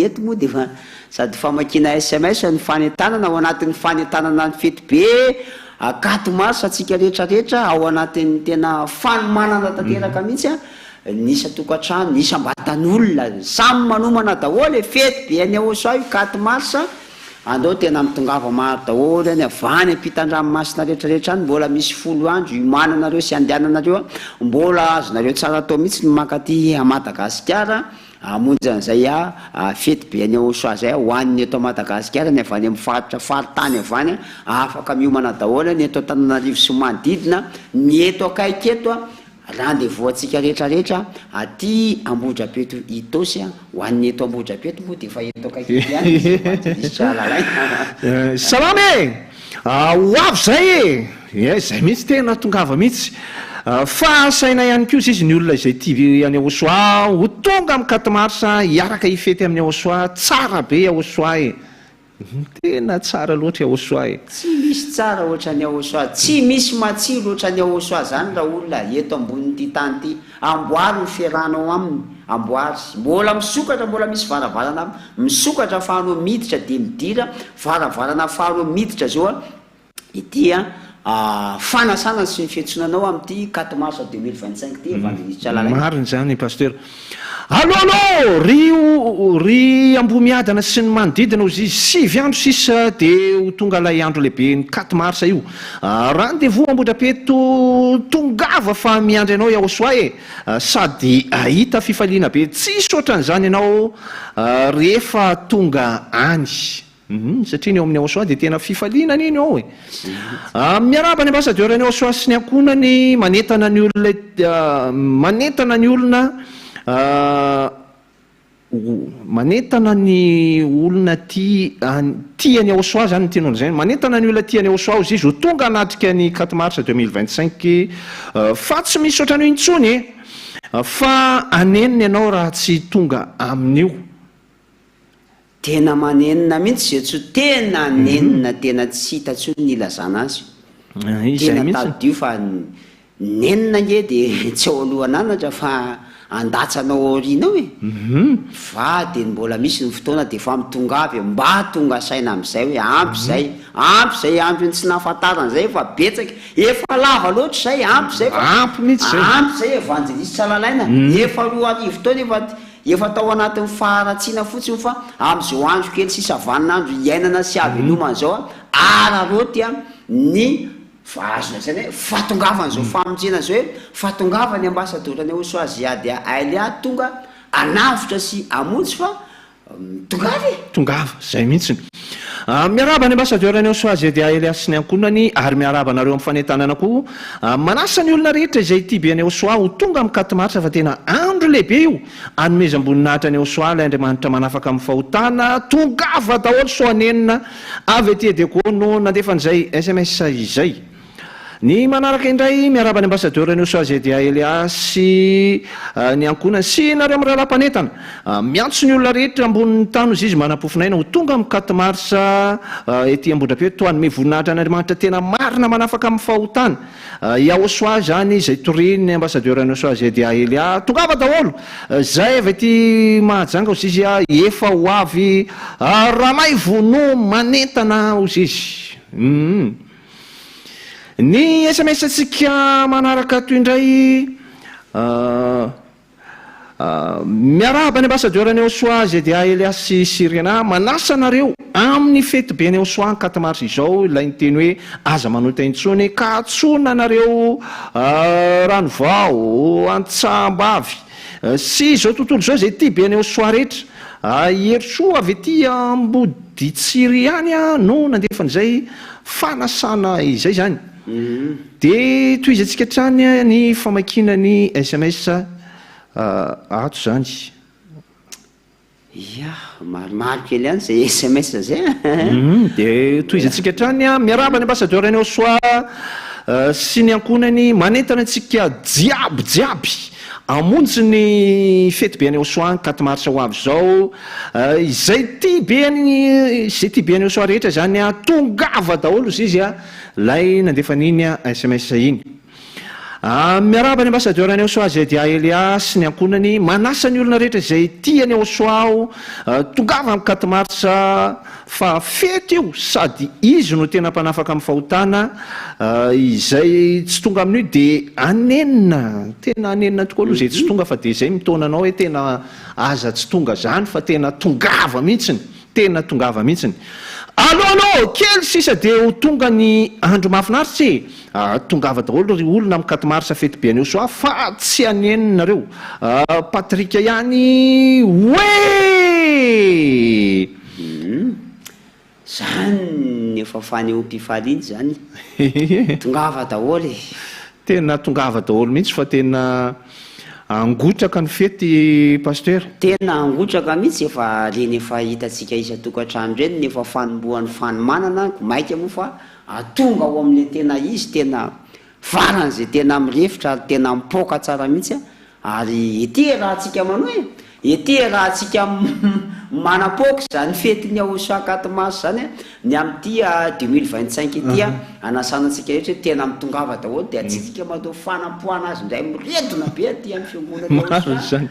eto moa de fa sady famakina SMS ny fanentanana ao anatin'ny fanentanana ny fety be 4 mars atsika rehetrarehetra ao anatin'ny tena fanomanana tanteraka mihitsy nisy tokantrano nisy ambatan'olona samy manomana daholo fety be ny Eosoa 4 mars andao tena mitongava maro daholo any avany ampitan-dranomasina rehetrarehetra any mbola misy 10 andro imananareo sy andehananareo mbola azonareo tsara atao mihitsy ny mankaty Madagasikara amonjy an'izay fety be ny Eosoa zay ho an'ny eto Madagasikara ny avany amin'ny faritra faritany avany afaka miomana daholo ny eto Antananarivo sy manodidina ny eto akaiky eto rendez-vous atsika rehetrarehetra aty Ambohidrapeto Itosy ho an'ny eto Ambohidrapeto moa de fa eto akaiky ihany salama ho avy zay zay mihitsy tena tongava mihitsy fa saina ihany koa izy ny olona izay tia any Eosoa ho tonga amin'ny 4 mars hiaraka hifety amin'ny Eosoa tsara be Eosoa tena tsara loatra Eosoa tsy misy tsara oatra ny Eosoa tsy misy matsiro oatra ny Eosoa zany raha olona eto ambonin'ity tany ity amboary ny fiarahana ao aminy amboary mbola misokatra mbola misy varavarana misokatra fahanao miditra de midira varavarana fahanao miditra zao ity fanasana sy ny fiantsonanao amin'ity 4 mars 2025 ty evangeliste Tsalalay. Marina zany pasteur. Allo ry ambomiadana sy ny manodidina ozy 7 andro sisa de ho tonga lay andro lehibe ny 4 mars io rendez-vous Ambohidrapeto tongava fa miandry anao Eosoa sady ahita fifaliana be tsisy ohatran'izany ianao rehefa tonga any satria ny ao amin'ny Eosoa de tena fifaliana niny ao miaraba ny ambassadeur ny Eosoa sy ny ankonany manentana ny olona manentana ny olona tiany Eosoa zany tenony zay manentana ny olona tiany Eosoa izy ho tonga anatrika ny 4 mars 2025 fa tsy misy ohatran'io intsony fa aneniny ianao raha tsy tonga amin'io tena manenina mihitsy zay tsy tena nenina tena tsy hita tsony ny ilazana azy tena tadio fa nenina nge de tsy ao alohan'anatra fa andatsanao aorianao fa de mbola misy ny fotoana de fa mitongavy mba tonga saina amin'izay hoe ampy zay ampy zay ampy ny tsy nahafantarana zay fa betsaka efa lava loatra zay ampy zay ampy mihitsy zay ampy zay evanjelista Tsalalaina efa 2 arivo taona efa tao anatin'ny faharatsiana fotsiny fa am'izao andro kely sisa vaninandro iainana sy avelomana zao araroty a ny azona zany hoe fatongavana zao famonjena zao hoe fatongavany ambasadorany Osoaziady Alia tonga anavotra sy amonjy fa tongava zay mihitsiny miaraba ny ambasadorany Osoaziady Alia sy ny ankonany ary miaraba nareo amin'ny fanentanana koa manasa ny olona rehetra izay tibiany Osoa ho tonga amin'ny 4 marsa fa tena andro lehibe io anomezam-boninahitra ny Osoa ilay Andriamanitra manafaka amin'ny fahotana tongava daholo so anenina avy etỳ deko no nandefan'izay SMS izay ny manaraka indray miaraba ny ambasadorany Osoaziady Alia sy ny ankonany sy nareo amin'ny rahalam-panentana miantso ny olona rehetra ambonin'ny tany izy izy manam-pofinaina ho tonga amin'ny 4 marsa etỳ Ambodrapeo toa anome voninahitra n'Andriamanitra tena marina manafaka amin'ny fahotana ia Osoa zany izay toriny ny ambasadorany Osoaziady Alia tongava daholo zay avy etỳ Mahajanga ozy izy efa ho avy ramay vono manentana ozy izy ny SMS atsika manaraka toy indray miaraba ny ambasadorany Osoaziady Alia sy Siriana manasa nareo amin'ny fety be ny Osoa 4 mars izao ilay nyteny hoe aza manota intsony ka atsona nareo rano vao antsambavy sy izao tontolo izao zay ty be ny Osoa rehetra heritsoa avy etỳ Amboditsiry ihany no nandefan'izay fanasana izay zany dia toizatsika trany ny famakina ny SMS ato zany ia maromaro kely ihany zay SMS zay dia toizatsika trany miaraba ny ambasadorany Osoa sy ny ankonany manentana antsika jiaby amonjy ny fety be any Osoa 4 marsa ho avy zao izay ty be any Osoa rehetra zany tongava daholo izy izy lay nandefa n'iny SMS iny miaraba ny ambasadorany Osoaziady Alia sy ny ankonany manasa ny olona rehetra izay tiany Osoa tongava amin'ny 4 marsa fa fety io sady izy no tena mpanafaka amin'ny fahotana izay tsy tonga amin'io dia anenina tena anenina tokoa aloha zay tsy tonga fa dia zay mitonanao hoe tena aza tsy tonga zany fa tena tongava mihitsiny allo kely sisa dia ho tonga ny andro mahafinaritra tongava daholo ry olona amin'ny 4 marsa fety be any Osoa fa tsy aneninareo Patrika ihany hoe zany efa faneom-pifaliany zany tongava daholo tena tongava daholo mihitsy fa tena angotraka ny fety pasteur tena angotraka mihitsy efa reny efa hitatsika isa tokantrano reny nefa fanombohan'ny fanomanana maika moa fa atonga ao amin'le tena izy tena faran'zay tena mirefitra tena mipoka tsara mihitsy ary ety raha tsika manao ety raha tsika manapoka zany fetiny Osoa 4 mars zany ny am'ty 2025 ety anasana antsika rehetra hoe tena mitongava daholo dia atsika matao fanampoana azy ndray miredona be aty amin'ny fiangonana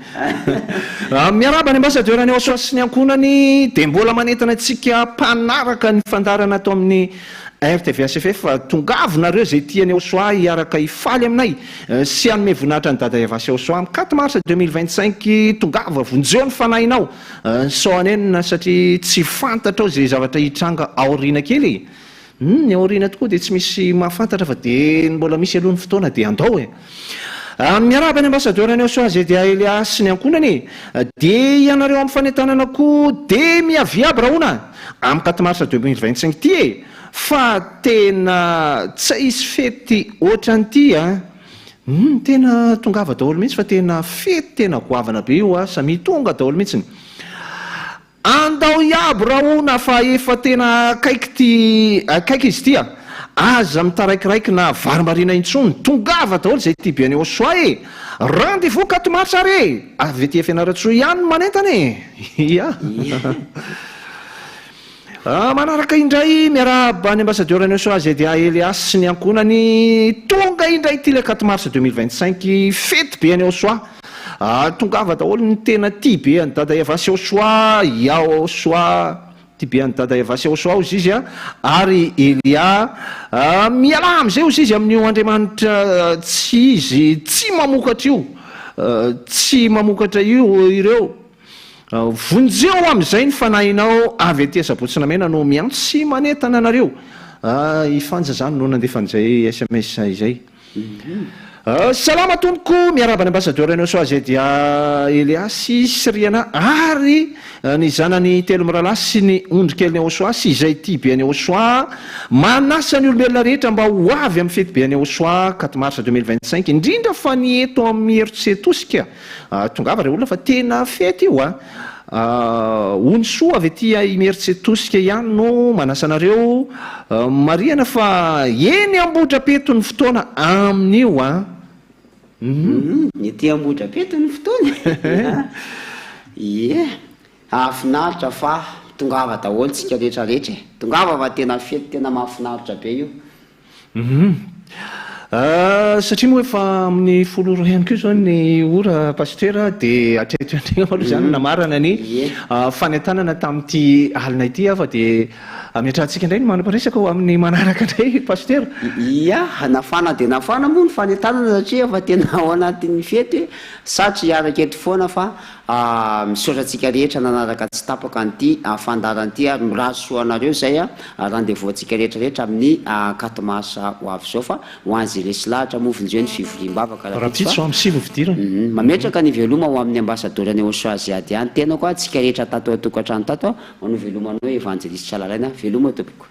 miaraba ny ambasadorany Osoa sy ny ankonany dia mbola manentana antsika mpanaraka ny fandarana atao amin'ny RTVSFF tongavonareo zay tiany Osoa hiaraka hifaly aminay sy anome voninahitra ny dada Evasy Osoa amin'ny 4 mars 2025 tongava vonjeo ny fanahinao sao anenina satria tsy fantatra ao zay zavatra hitranga aoriana kely ny aoriana tokoa dia tsy misy mahafantatra fa dia mbola misy alohan'ny fotoana dia andao miaraba ny ambasadorany Osoaziady Alia sy ny ankonany dia ianareo amin'ny fanentanana koa dia miaviaby rahona amin'ny 4 mars 2025 ty fa tena tsy isy fety ohatran'ity tena tongava daholo mihitsy fa tena fety tena goavana be io samy tonga daholo mihitsiny andao iaby rahona fa efa tena kaiky izy ty aza mitaraikiraiky na varimbarina intsony tongava daholo zay ty be any Osoa rendez-vous 4 mars are avy etỳ Fianaratsoa ihany manentana ia manaraka indray miaraba ny ambasadorany Osoaziady Alia sy ny ankonany tonga indray ty le 4 mars 2025 fety be any Osoa tongava daholo ny tena ty be any dada Evasy Osoa iao Osoa tibiany dada Evasy Osoa ozy izy ary Elia miala am'izay ozy izy amin'io Andriamanitra tsy mamokatra io tsy mamokatra io ireo vonjeo am'izay ny fanahinao avy aty Sabotsina Mena no miantso sy manentana anareo ifanjazany no nandefan'izay SMS izay salama tompoko miarabany ambassadeur any Osoa zay dia Eliasy Siriana ary ny zanany telo miralahy sy ny ondrikeliny Osoa sy izay tiby any Osoa manasa ny olombelona rehetra mba ho avy amin'ny fety be any Osoa 4 mars 2025 indrindra fa ny eto amin'ny Eritsetosika tongava re olona fa tena fety io onysoa avy aty Eritsetosika ihany no manasa anareo mariana fa eny Ambohidrapeto ny fotoana amin'io Ety Ambohidrapeto ny fotoana afinaritra fa tongava daholo tsika rehetrarehetra tongava fa tena fety tena mahafinaritra be io satria moa efa amin'ny folo ora ihany koa zao ny ora pasteur dia atreto andregna maloha zany namarana ny fanentanana tamin'ity alina ity fa dia miatrantsika indray ny manamparesaka amin'ny manaraka indray pasteur nafana dia nafana moa ny fanentanana satria fa tena ao anatin'ny fety satry araka eto foana fa misaotratsika rehetra nanaraka tsy tapaka an'ity fandaran'ity ary mirasoanareo zay rendez-vous atsika rehetrarehetra amin'ny 4 mars ho avy zao fa ho an'izay resy lahatra movinjeo ny fivoriam-bavaka rapitso amin'ny sivy fidirana mametraka ny veloma ho amin'ny ambassadeur any Osoa Ziady any tena koa tsika rehetra tato atokantrano tato manao velomanao evangeliste Tsalaraina veloma tompoko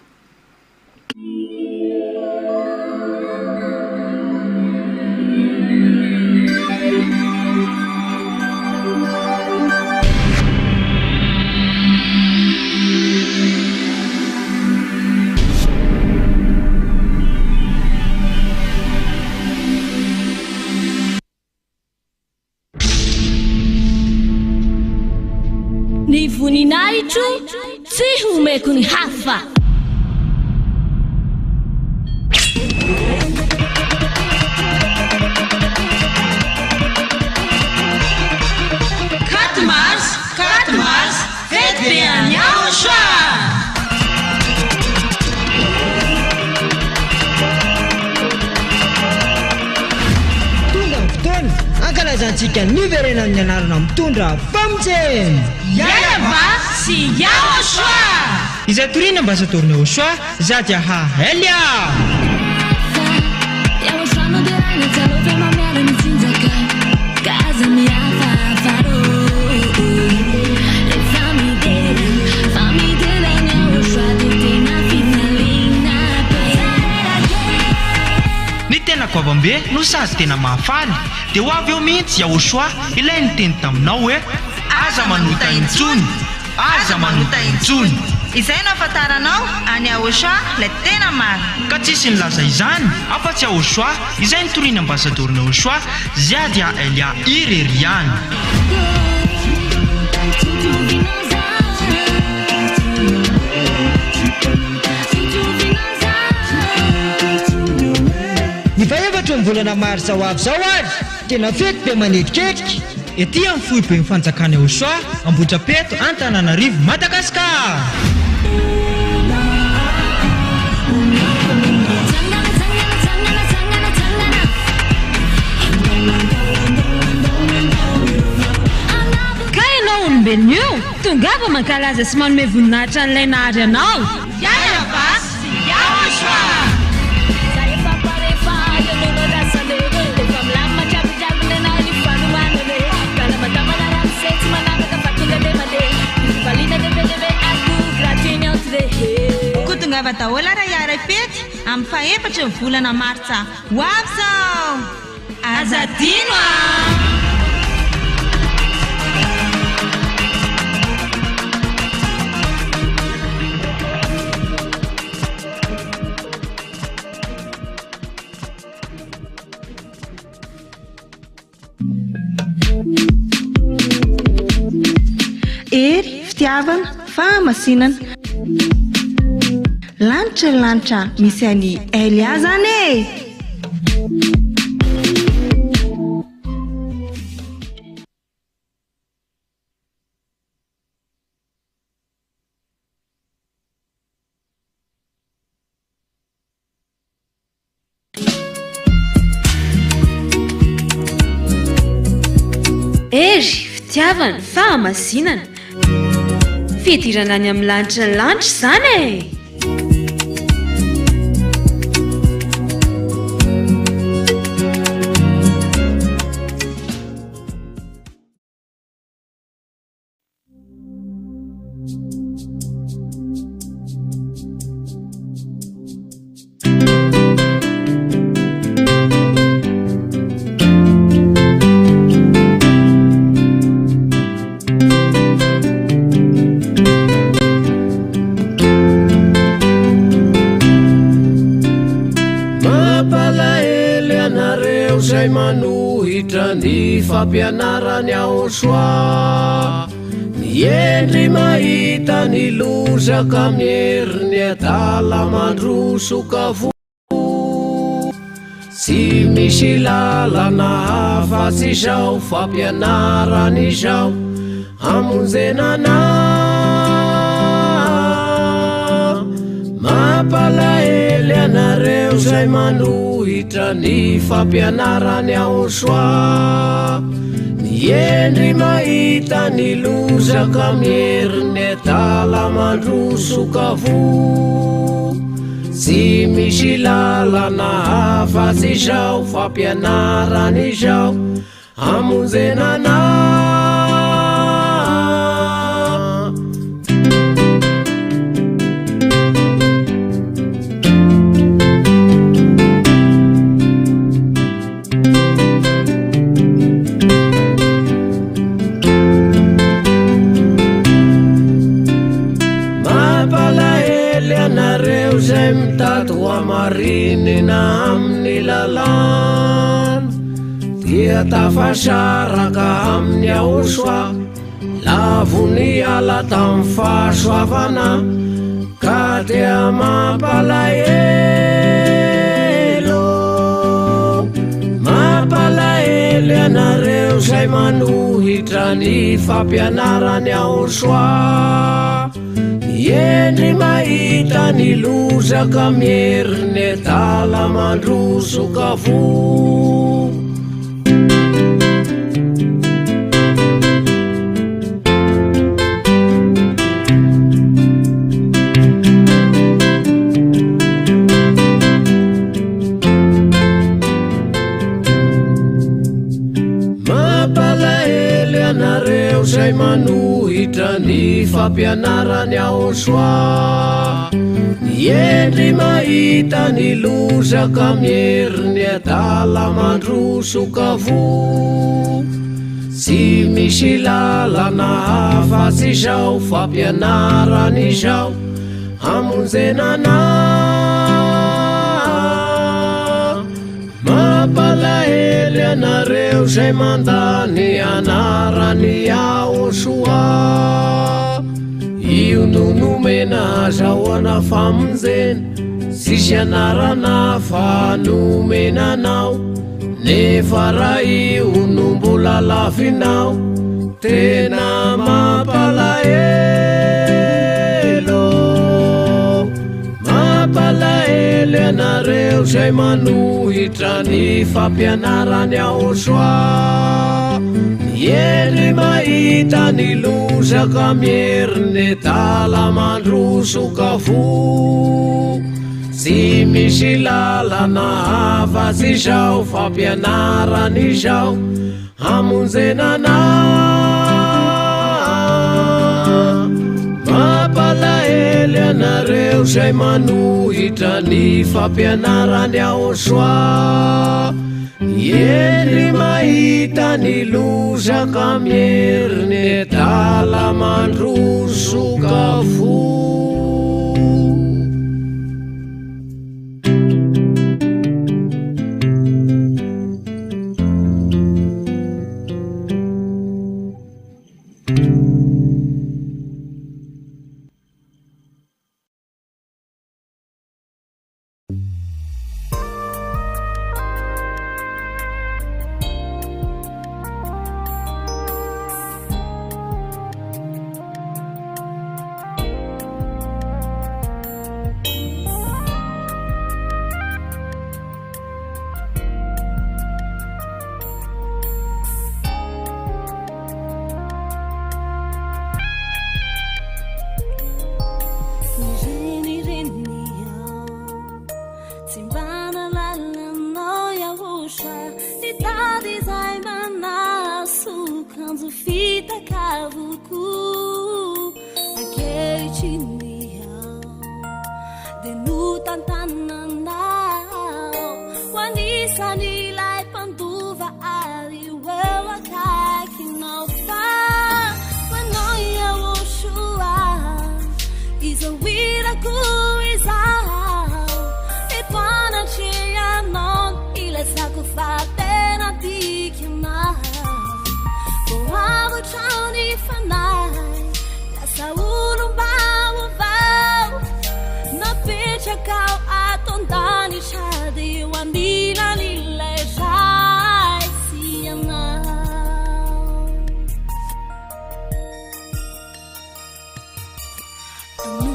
Ny voninahitro tsy homeko ny hafa Quatre mars fety be any Osoa tonga ny fotoana ankalazantsika ny verenan'ny anarana mitondra famojeny Yayava sy Osoa izay torina ambassadorny Osoa Zadia Elia Yaosano de aina tsalotra mamela ny tsinjaka kaza miafafaro famidela ny Osoa de tena fifaliana ny tena goavambe no sady tena mahafaly dia ho avy eo mihitsy Osoa ilay ny teny taminao hoe aza manota intsony izay nafantaranao any Osoa ilay tena maro ka tsisy nilaza izany afa-tsy Osoa izay nitoriana ambassadorny Osoa Zadia Elia Ireriany ny faefatra ny volana marsa ho avy zao ary tena fety be manetriketrika ety amin'ny fohy be ny fanjakany Osoa Ambohidrapeto Antananarivo Madagasikara ka ianao olombelona io tongava mankalaza sy manome voninahitra an'ilay nahary anao Yayava sy Osoa kotongava daholo raha iara-pety amin'ny faefatra ny volana martsa ho avy zao azadino ery fitiavana fahamasinana lanitra misy any Elia zany ery fitiavana fahamasinana fidirana any amin'ny lanitra ny lanitra izany e. Manohitra ny fampianarany ao soa miendry mahita ny lozaka mieriny adala mandrosoka vo tsy misy lalana hafa tsy izao fampianarany izao amonjenana mampalahely anareo zay manohitra ny fampianarany ao soa miendry mahita ny lozaka mieriny adala mandrosoka vo tsy misy lalana hafa tsy izao fampianarany izao amonjenana zay mitato amarinina amin'ny lalana dia tafasaraka amin'ny aosoa lavony ala tamin'ny fahasoavana ka dia mampalahelo mampalahelo anareo zay manohitra ny fampianarany aosoa miendry mahita ny lozaka mieriny adala mandrosoka vo mampalahelo anareo zay manohitra ny fampianarany ao soa miendry mahita ny lozaka mieriny adala mandrosoka vo tsy misy lalana hafa tsy izao fampianarany izao amonjenana mampalahely anareo zay mandany anarany ao soa io no nomena azahoana famonjena sisy anarana fanomenanao nefa raha io no mbola lafinao tena mampalahelo mampalahelo anareo zay manohitra ny fampianarany ao soa miendry mahita ny lozaka mieriny adala mandrosoka vo tsy misy lalana hafa tsy izao fampianarany izao amonjenana mampalahely anareo zay manohitra ny fampianarany ao soa miendry mahita ny lozaka mieriny adala mandrosoka vo manzo fitakavuku akeritiniao denutantananao wanisanilai panduva ariweu akakinao fa wanoia woshua izawiraku izao etwanacheanon ilasakufatena dikina boavo chauni fanai lasaulumbawavau napechakau atondani chadi wandila lilejai siana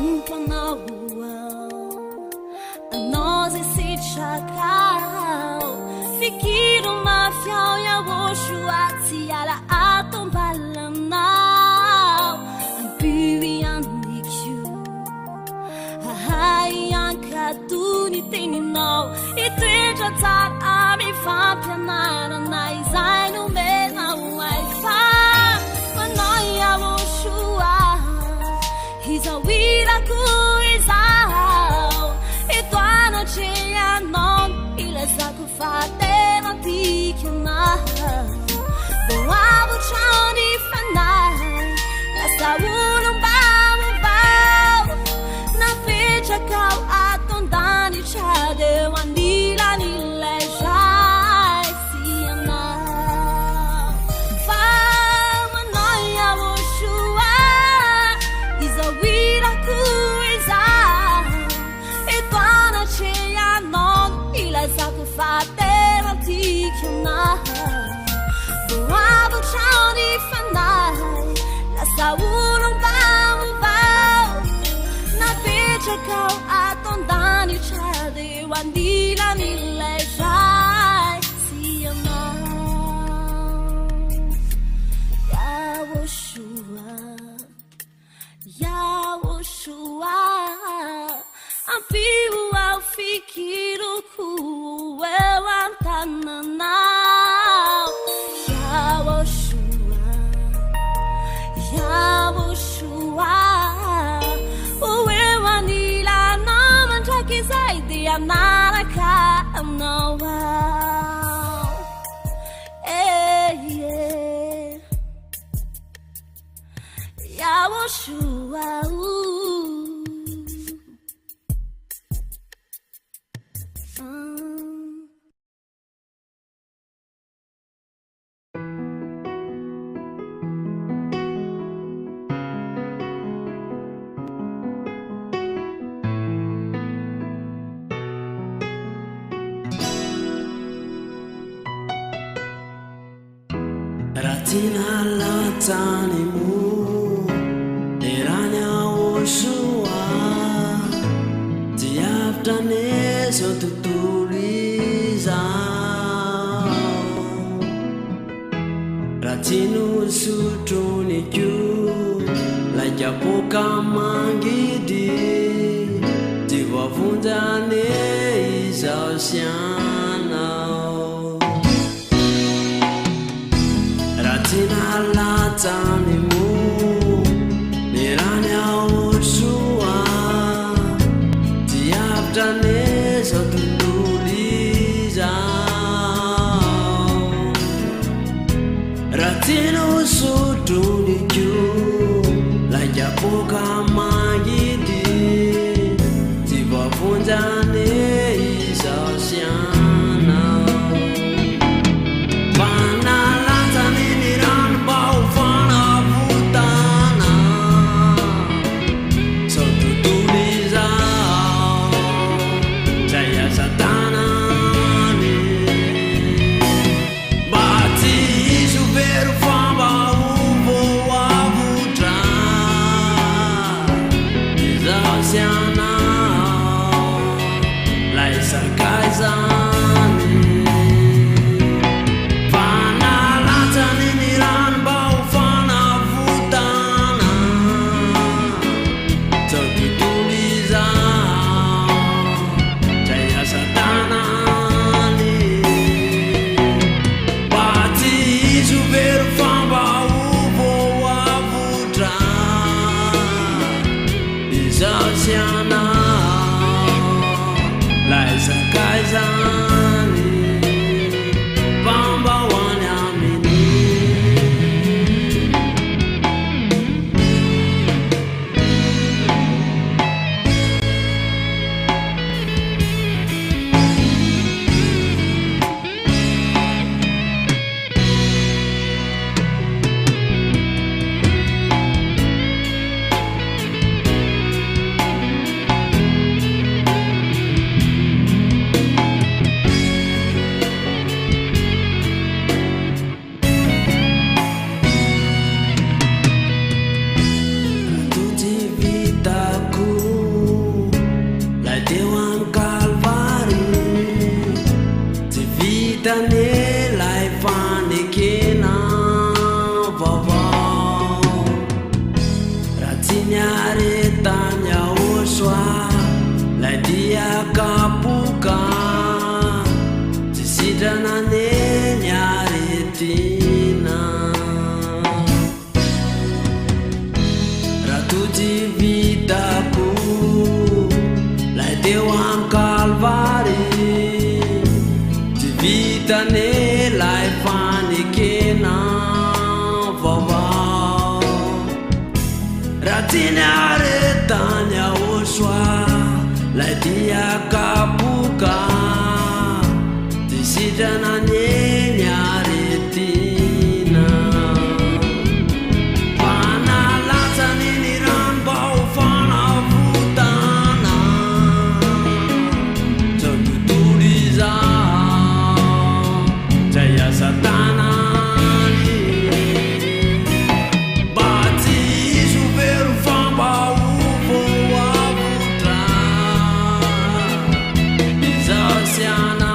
anumpanawua anoze sichakau fikiru mafiao ya woshuati ala atombalanau ampiwiandikyu hahayankatuni teninao itejatat ami fampianarana izainu menauaifa manoia woshua izawiraku izao etwanacheanon ilasakufatena dikina boavo chauni fanai lasaulumbawavau napechakau atondani chade wandila nilejai siana fa manoia woshua izawiraku izao etwanacheanon ilasakufatena dikina boavo chauni fanai lasaulumbawavau napechakau atondani chade wandila nilejai siana yawoshua ampiu au fikiruku wewantananau yawoshua uwewanila namantakizaidi anaraka nawa yawoshua Ratina latanimu eranya woshua tiaptane sotutuliza ratinu sutunikyu lajapoka mangidi tivavunjane izausiana ratina latanimu eranya woshua tiaptane sotutuliza ratino sutunikyu lajapoka magidi tivavunjane izausiana pana lataniniran baufana vutana sotutuliza jaya satana bati super famba uvo avutra izausiana nyaretanya uswa lai dia kapuka sisidranane nyaretina ratuji vitaku lai teo am kalvari ty vitane lai fanekena vavao ratiny aretany aosoa lai dia kapoka ty sidranane nyaretina fanalatsany ny ranom-bao fanavotana zao tontolo izao zay asa tanany mba tsy iso vero fambahovo avotra izao siana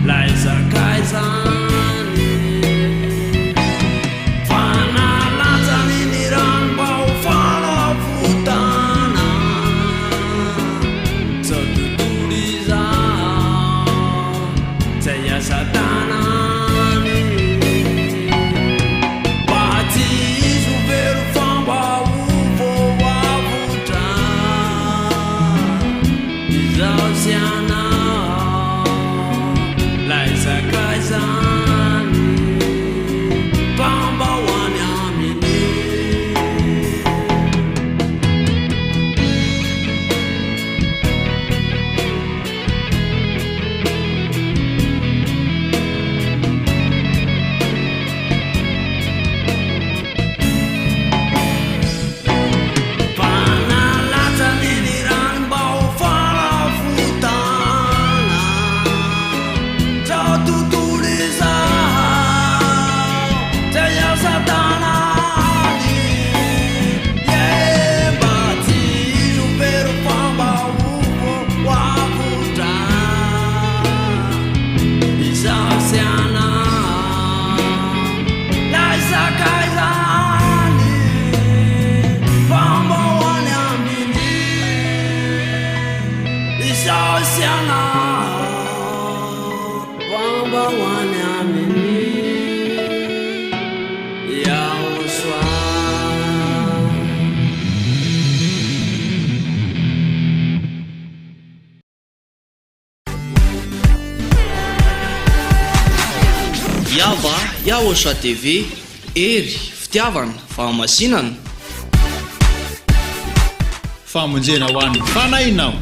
lai zakaizany fanalatsany ny ranom-bao fanavotana zao tontolo izao zay asa tanany mba tsy iso vero fambahovo avotra izao siana lai zakaizany pambahoany aminy fanalatsany ny ranom-bao fanavotana zao tontolo izao zay asa tanany mba tsy iso vero fambahovo avotra izao siana lai zakaizany fambahoany aminy izao siana fambahoany aminy yaosoa Yava, Yaosha TV, ery, fitiavana, fahamasinana. Famonjena ho an'ny fanahinao.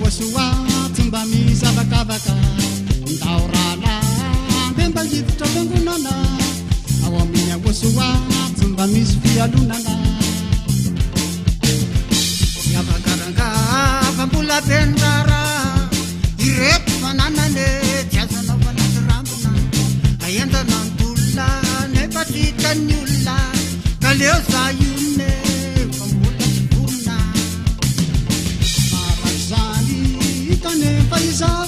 oasoaty mba mizavakavaka ndaorala mbemba hiditra fiangonana ao amin'ny aoasoaty mba misy fialonana miavakarangavambola bendrara ireto fananane tiazanao anaty rambona aendana ndola nefa titany olona ka leo za ione fambola tsy vorona marak'izany hitanefa izao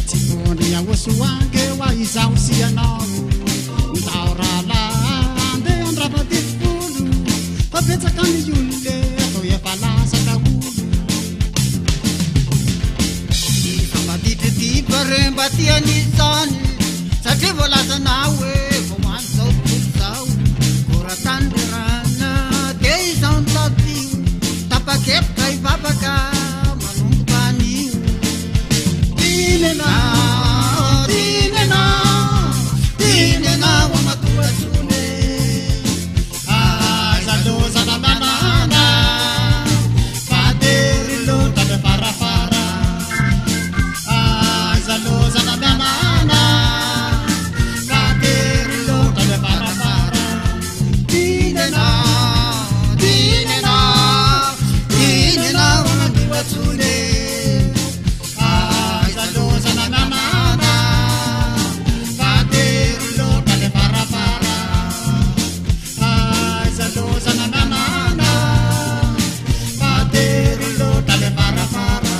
tsy mony aoasoange hoa izao sy anao ndaorala andeha andravatifolo fabetsaka ny olole atao efa lasaka olo baremba tian'izany satria voalazana hoe vohoany zao tontolo zao koratandrerana de izao ntatio tapakepoka ivavaka manomboka anio tinena tinena tinena oamatoatsone azalozana manana fadery lota le farafara zalozana manana fadery lota le farafara tinena tinena tinena oamatoatsone zalozana manana fadery lota le farafara zalozana manana fadery lota le farafara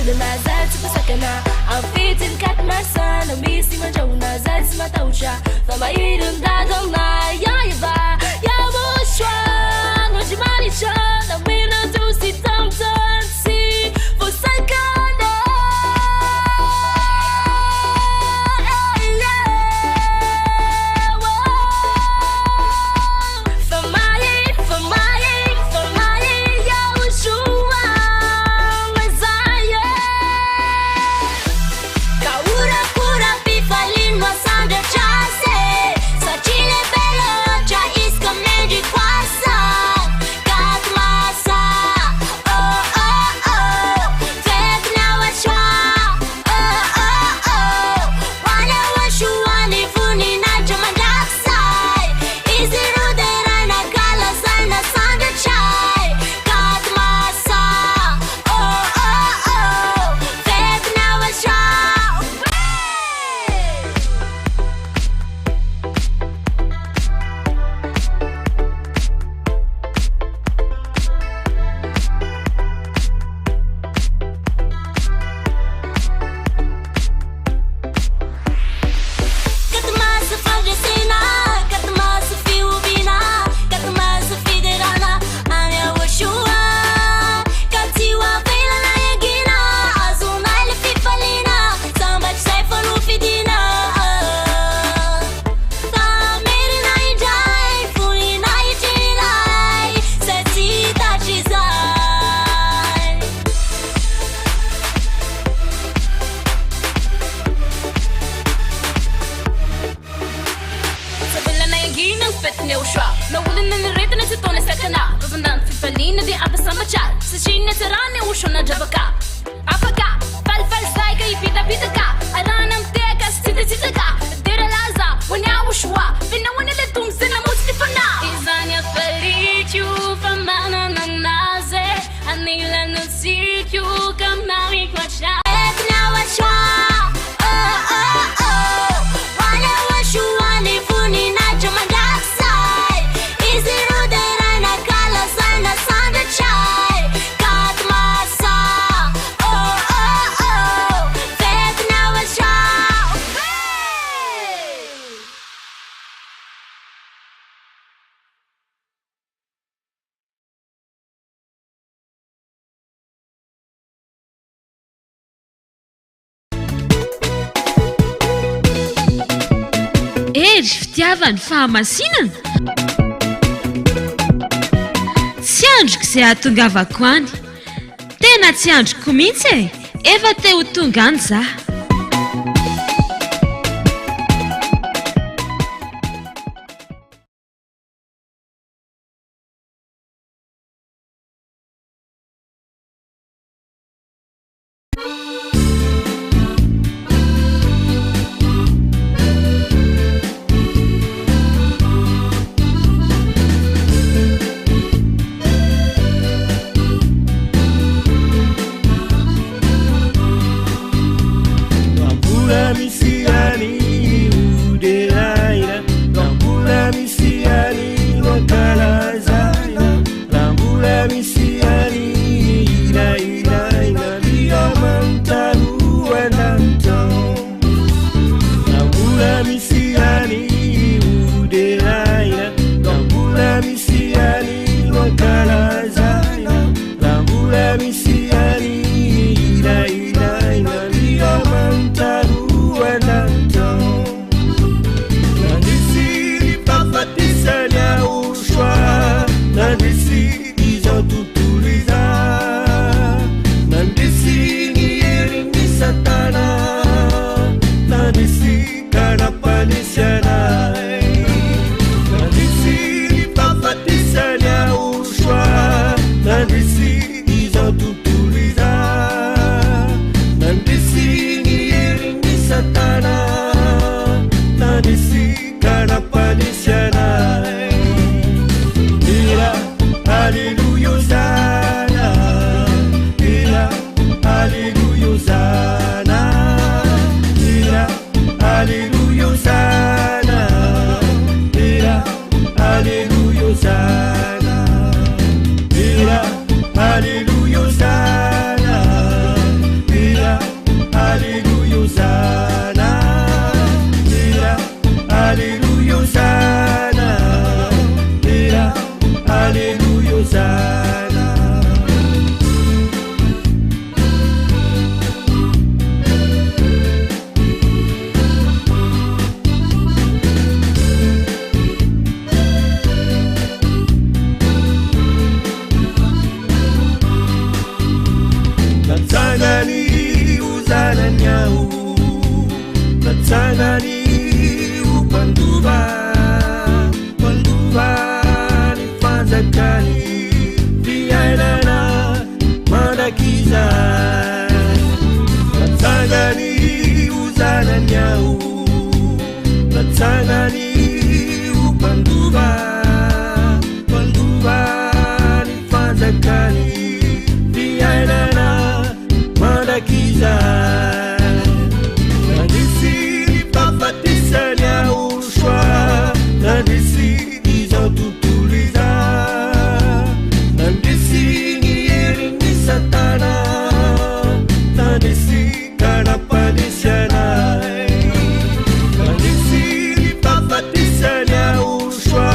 olana zay tsy pasakana amfitiny katimasana misy mandrahona zay tsy matahotra fa mahirondadona yayava yamosoa hoje maritrana mena tosy tamtany sy vosaikana fitiavany fahamasinana tsy androko izay ahatongavako any tena tsy androko mihitsy efa teo tonga any zaho fanjakany fiainana mandrakizay natsangany ozanany ao natsangany upandova ni fanjakany fiainana mandrakizay nandrisy ny mpahafatisany ao soa nandrisy izao tontolo izay nandrisy ny herin'ny satana nandrisy kanam-panisy anay nandrisy ny mpahafatisany ao soa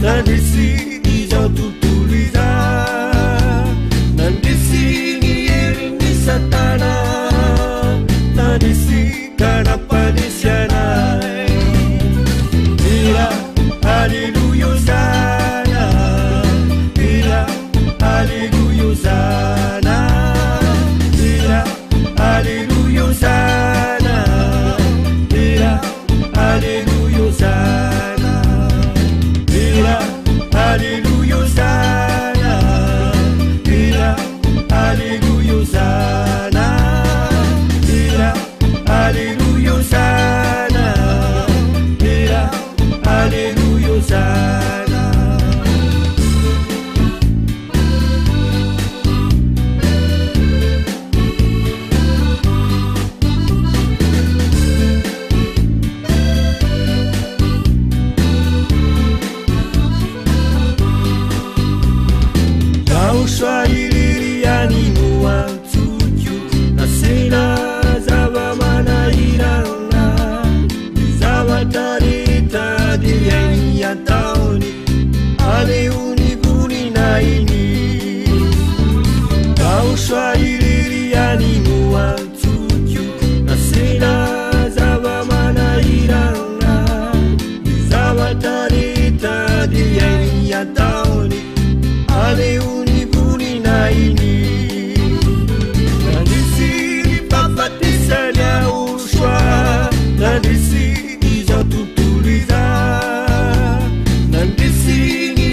nandrisy izao tontolo izay nandrisy ny herin'ny satana nandrisy kanam-panisy anay ila haleluya hosana ila haleluya hosana ila haleluya hosana ila haleluya hosana ila haleluya hosana ila haleluya hosana ila haleluya hosana ila haleluya hosana Swahililiani muantuju nasina zava manairana zava tarita dianya tauni ale unibuni naini kau Swahililiani muantuju nasina zava manairana zava tarita dianya tauni ale unibuni naini nandisi ny mpahafatisany ao soa nandisi izao tontolo izay nandisi ny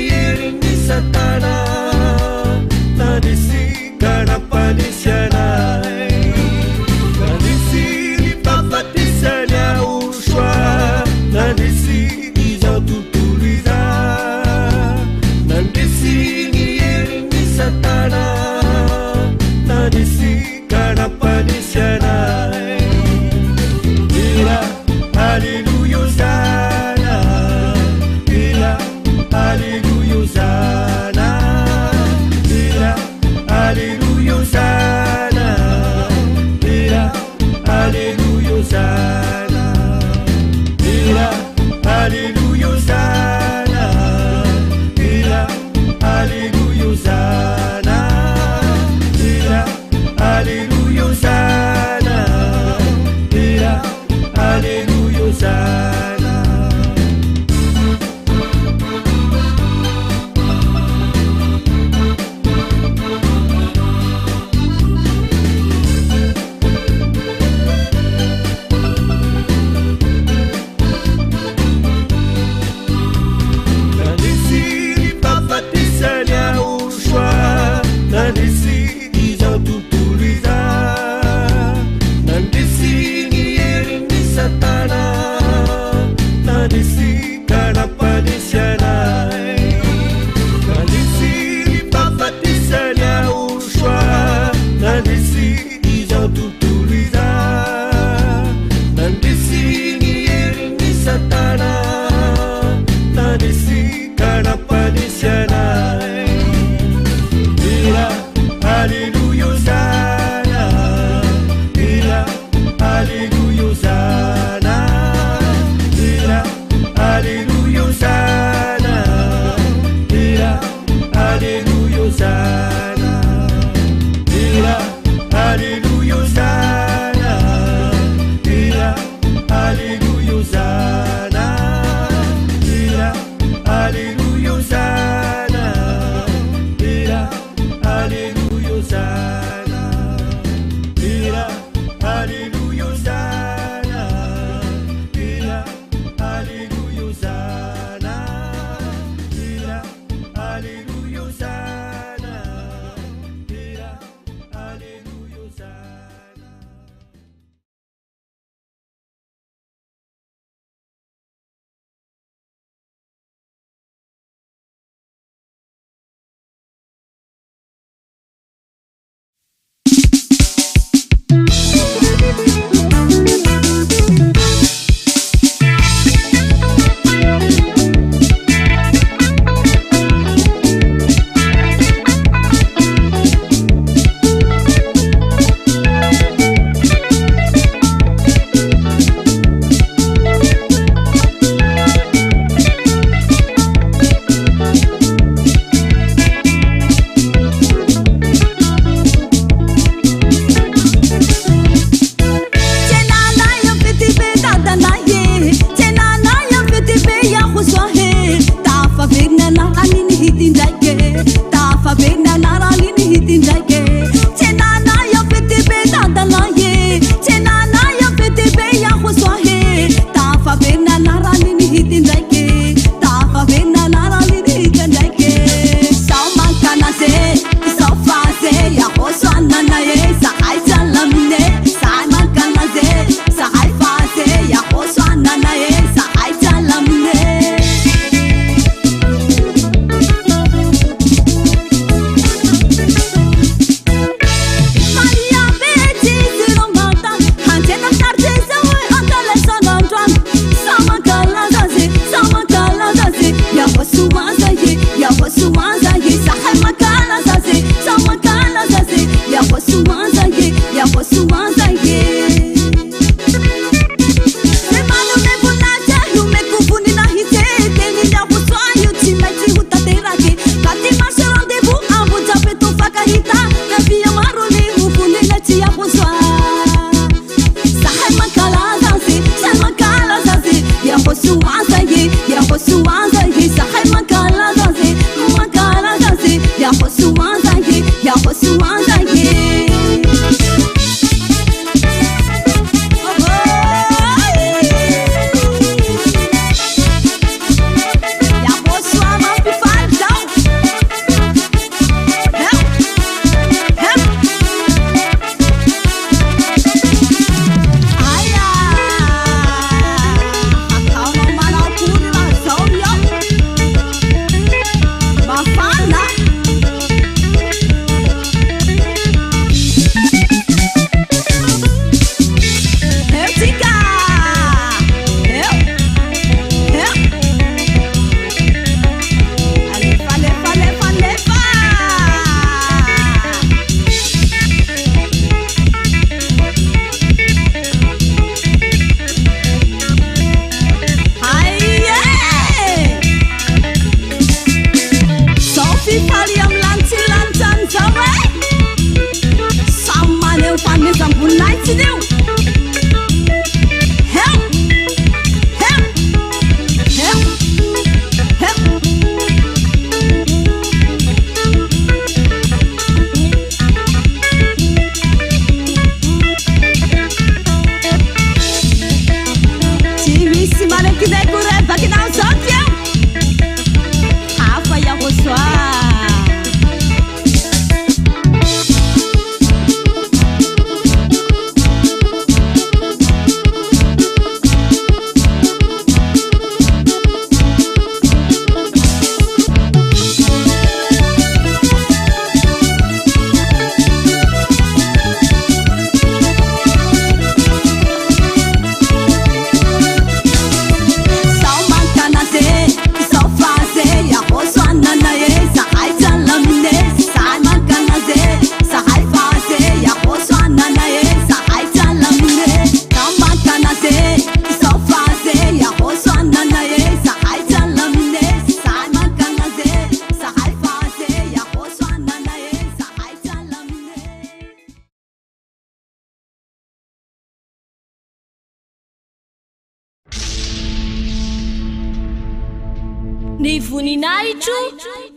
ny voninahitro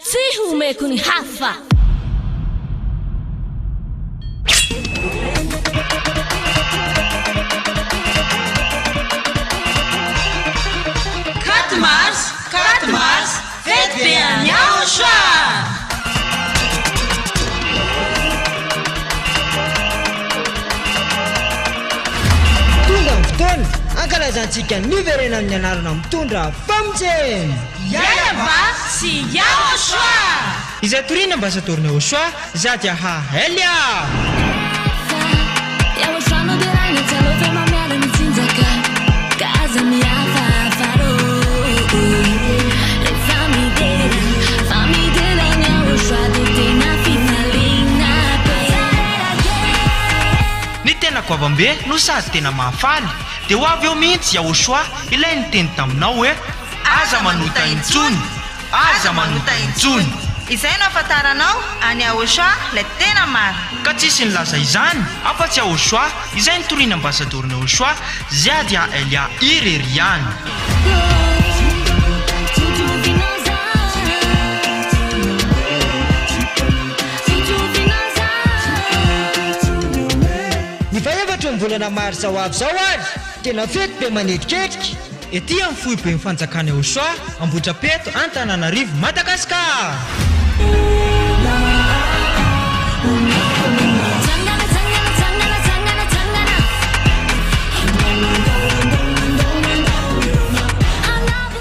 tsy homeko ny hafa. Katmars, fety be anao soa. Tonga ny fotoana ankalazantsika ny verena amin'ny anarana mitondra famojeny. Yayaba sy Yaoshua. Izay toriana mba satorina Yaoshua zady aha Elia. Yaoshua no dirana tsalofa mamiala ny tsinjaka kaza miafa faro. Famidela ny Yaoshua dia tena fifaliana be. Ny tena goavambe no sady tena mahafaly dia ho avy eo mihitsy Yaoshua ilay niteny taminao hoe aza manota intsony, aza manota intsony. Izay no afantaranao any Yaoshua ilay tena maro. Ka tsisy nilaza izany afa-tsy Yaoshua izay nitoriana ambasadorina Yaoshua ziady a Elia ireriany. volana maro zao avy zao ary tena fety be manetiketika ety amin'ny fohy be mifanjakany Osoa Ambohidrapeto Antananarivo Madagasikara.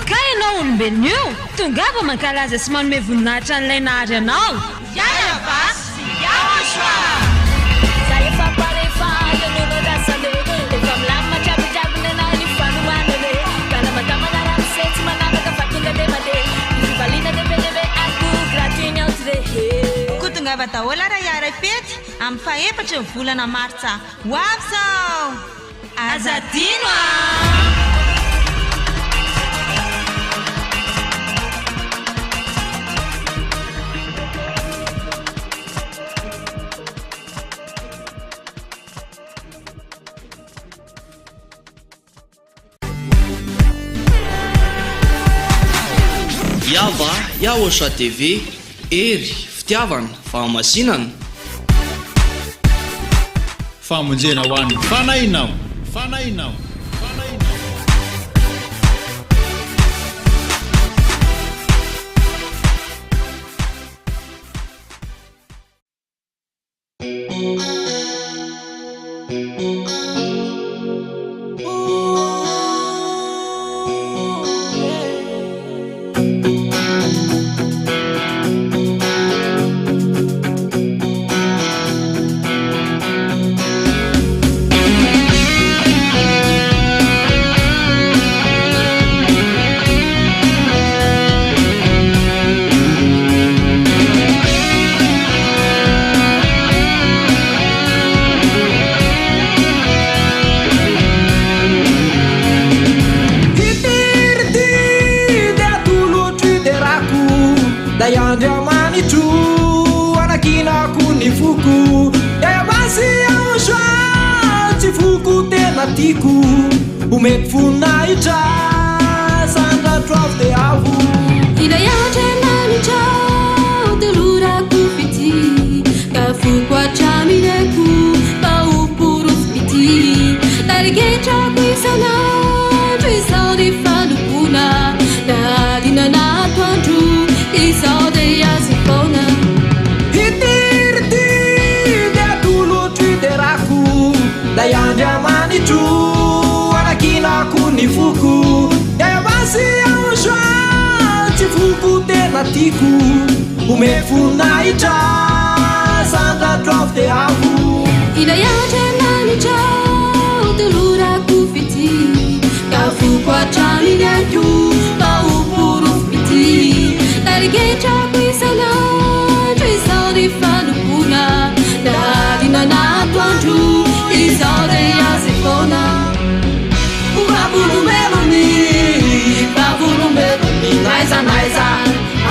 Ka ianao olombelona io tongava mankalaza sy manome voninahitra an'ilay nahary anao. Yaya Basy, Yao Osoa. Kutungava taola ra yara pety amin'ny fahaefatra ny volana Martsa ho avy zao. Azadino Yava, Yao Osoa TV, ery, fitiavana, fahamasinana. Famonjena ho an'ny fanahinao. Umete voninahitra sandratra avy dia avo Idayatra manitra delorako fity Kafoko hatraminako paoporofo pity Tarigetrako isanandro izao dia fanompoana Dalina natoandro izao dia azo foana Hitirity dia tolotry dia rako Day Andriamanitro Anakina ny foko Yaya Basy Yao Osoa tsy foko tena tiako Umete voninahitra sandratra avy dia avo Idayatra manitra delorako fity Kafoko hatraminako paoporofo pity Tarigetrako isanandro izao dia fanompoana Dalina natoandro izao dia azo foana Vavolombeloni naiza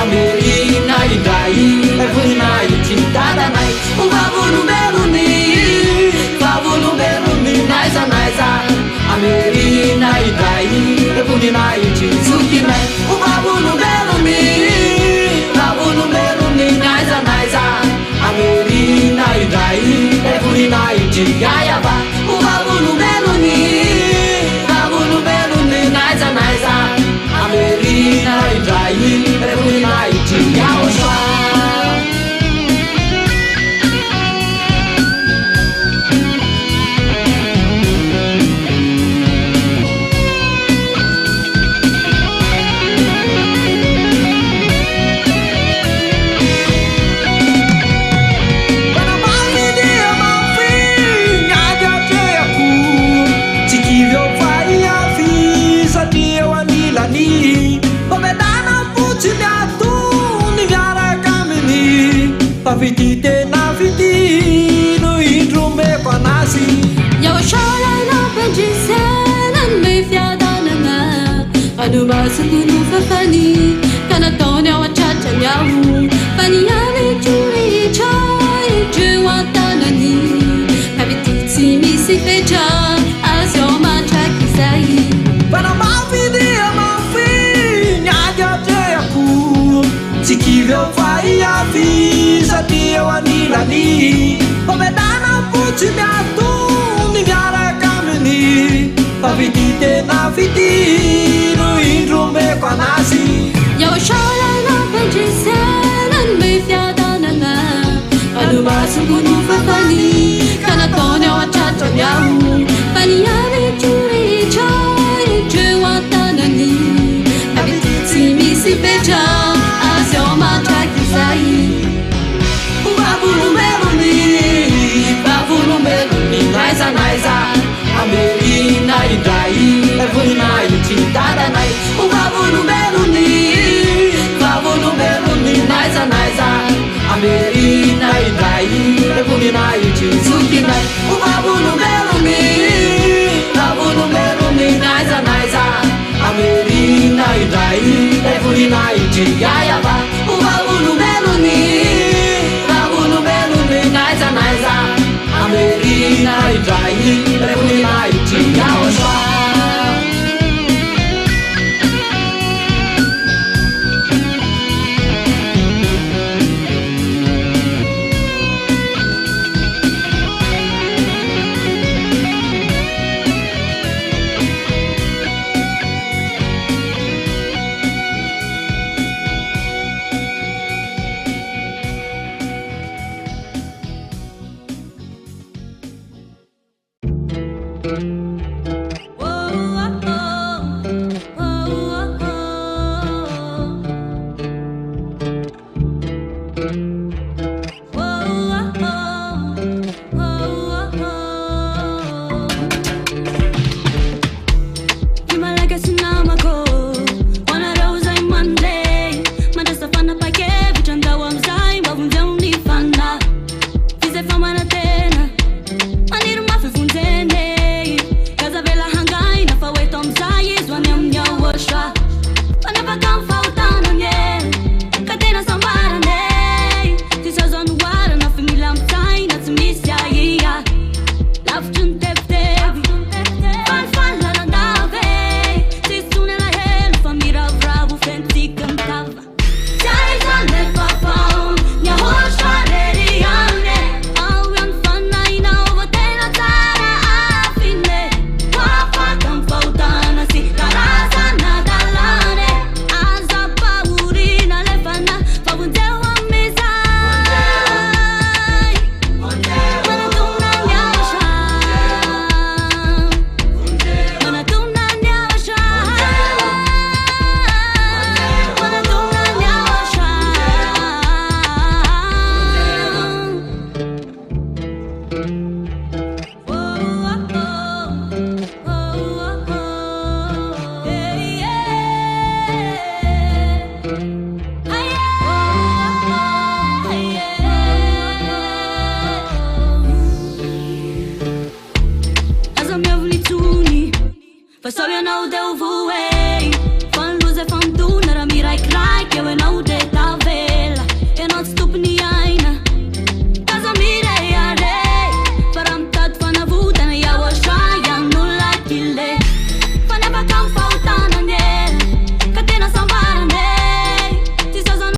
Amerina indray voninahitry ny dadanay Vavolombeloni naiza Amerina indray voninahitry ny zokinay Vavolombeloni naiza Amerina indray voninahitry ny Yayava Amerina indray voninahitry ny Yao Osoa Fiti tena fiti no indromeko anazy Yao Osoa nampandrisana ny fiadanana Anomasako no fafany ka nataony ao an-tratrany aho Fa nialetro rehetra ireo an-tanany Ka vity tsy misy fetra azy ao mantraky izay Panamafy dia mafy niady atrehako Tsy kivy eo fa iavy satria eo anilany Pamedana fotsy miatony miaraka Paviti tena viti no indromeko anazy Yaho sarana pandresanan mefiadanana Anomasongo no fafany ka nataony ao an-tratrany aho Fa ny avy rehetra ireo an-tanany Avy tsy misy petra azy ao matraky izay Vavolombelony naizanaiza Amerina indray voninahitry dadanay Vavolombelony naizanaiza Amerina indray voninahitry zokinay Vavolombelony naizanaiza Amerina indray voninahitry yayava Vavolombelony naizanaiza Amerina indray voninahitry yahosoa But so you know they'll voe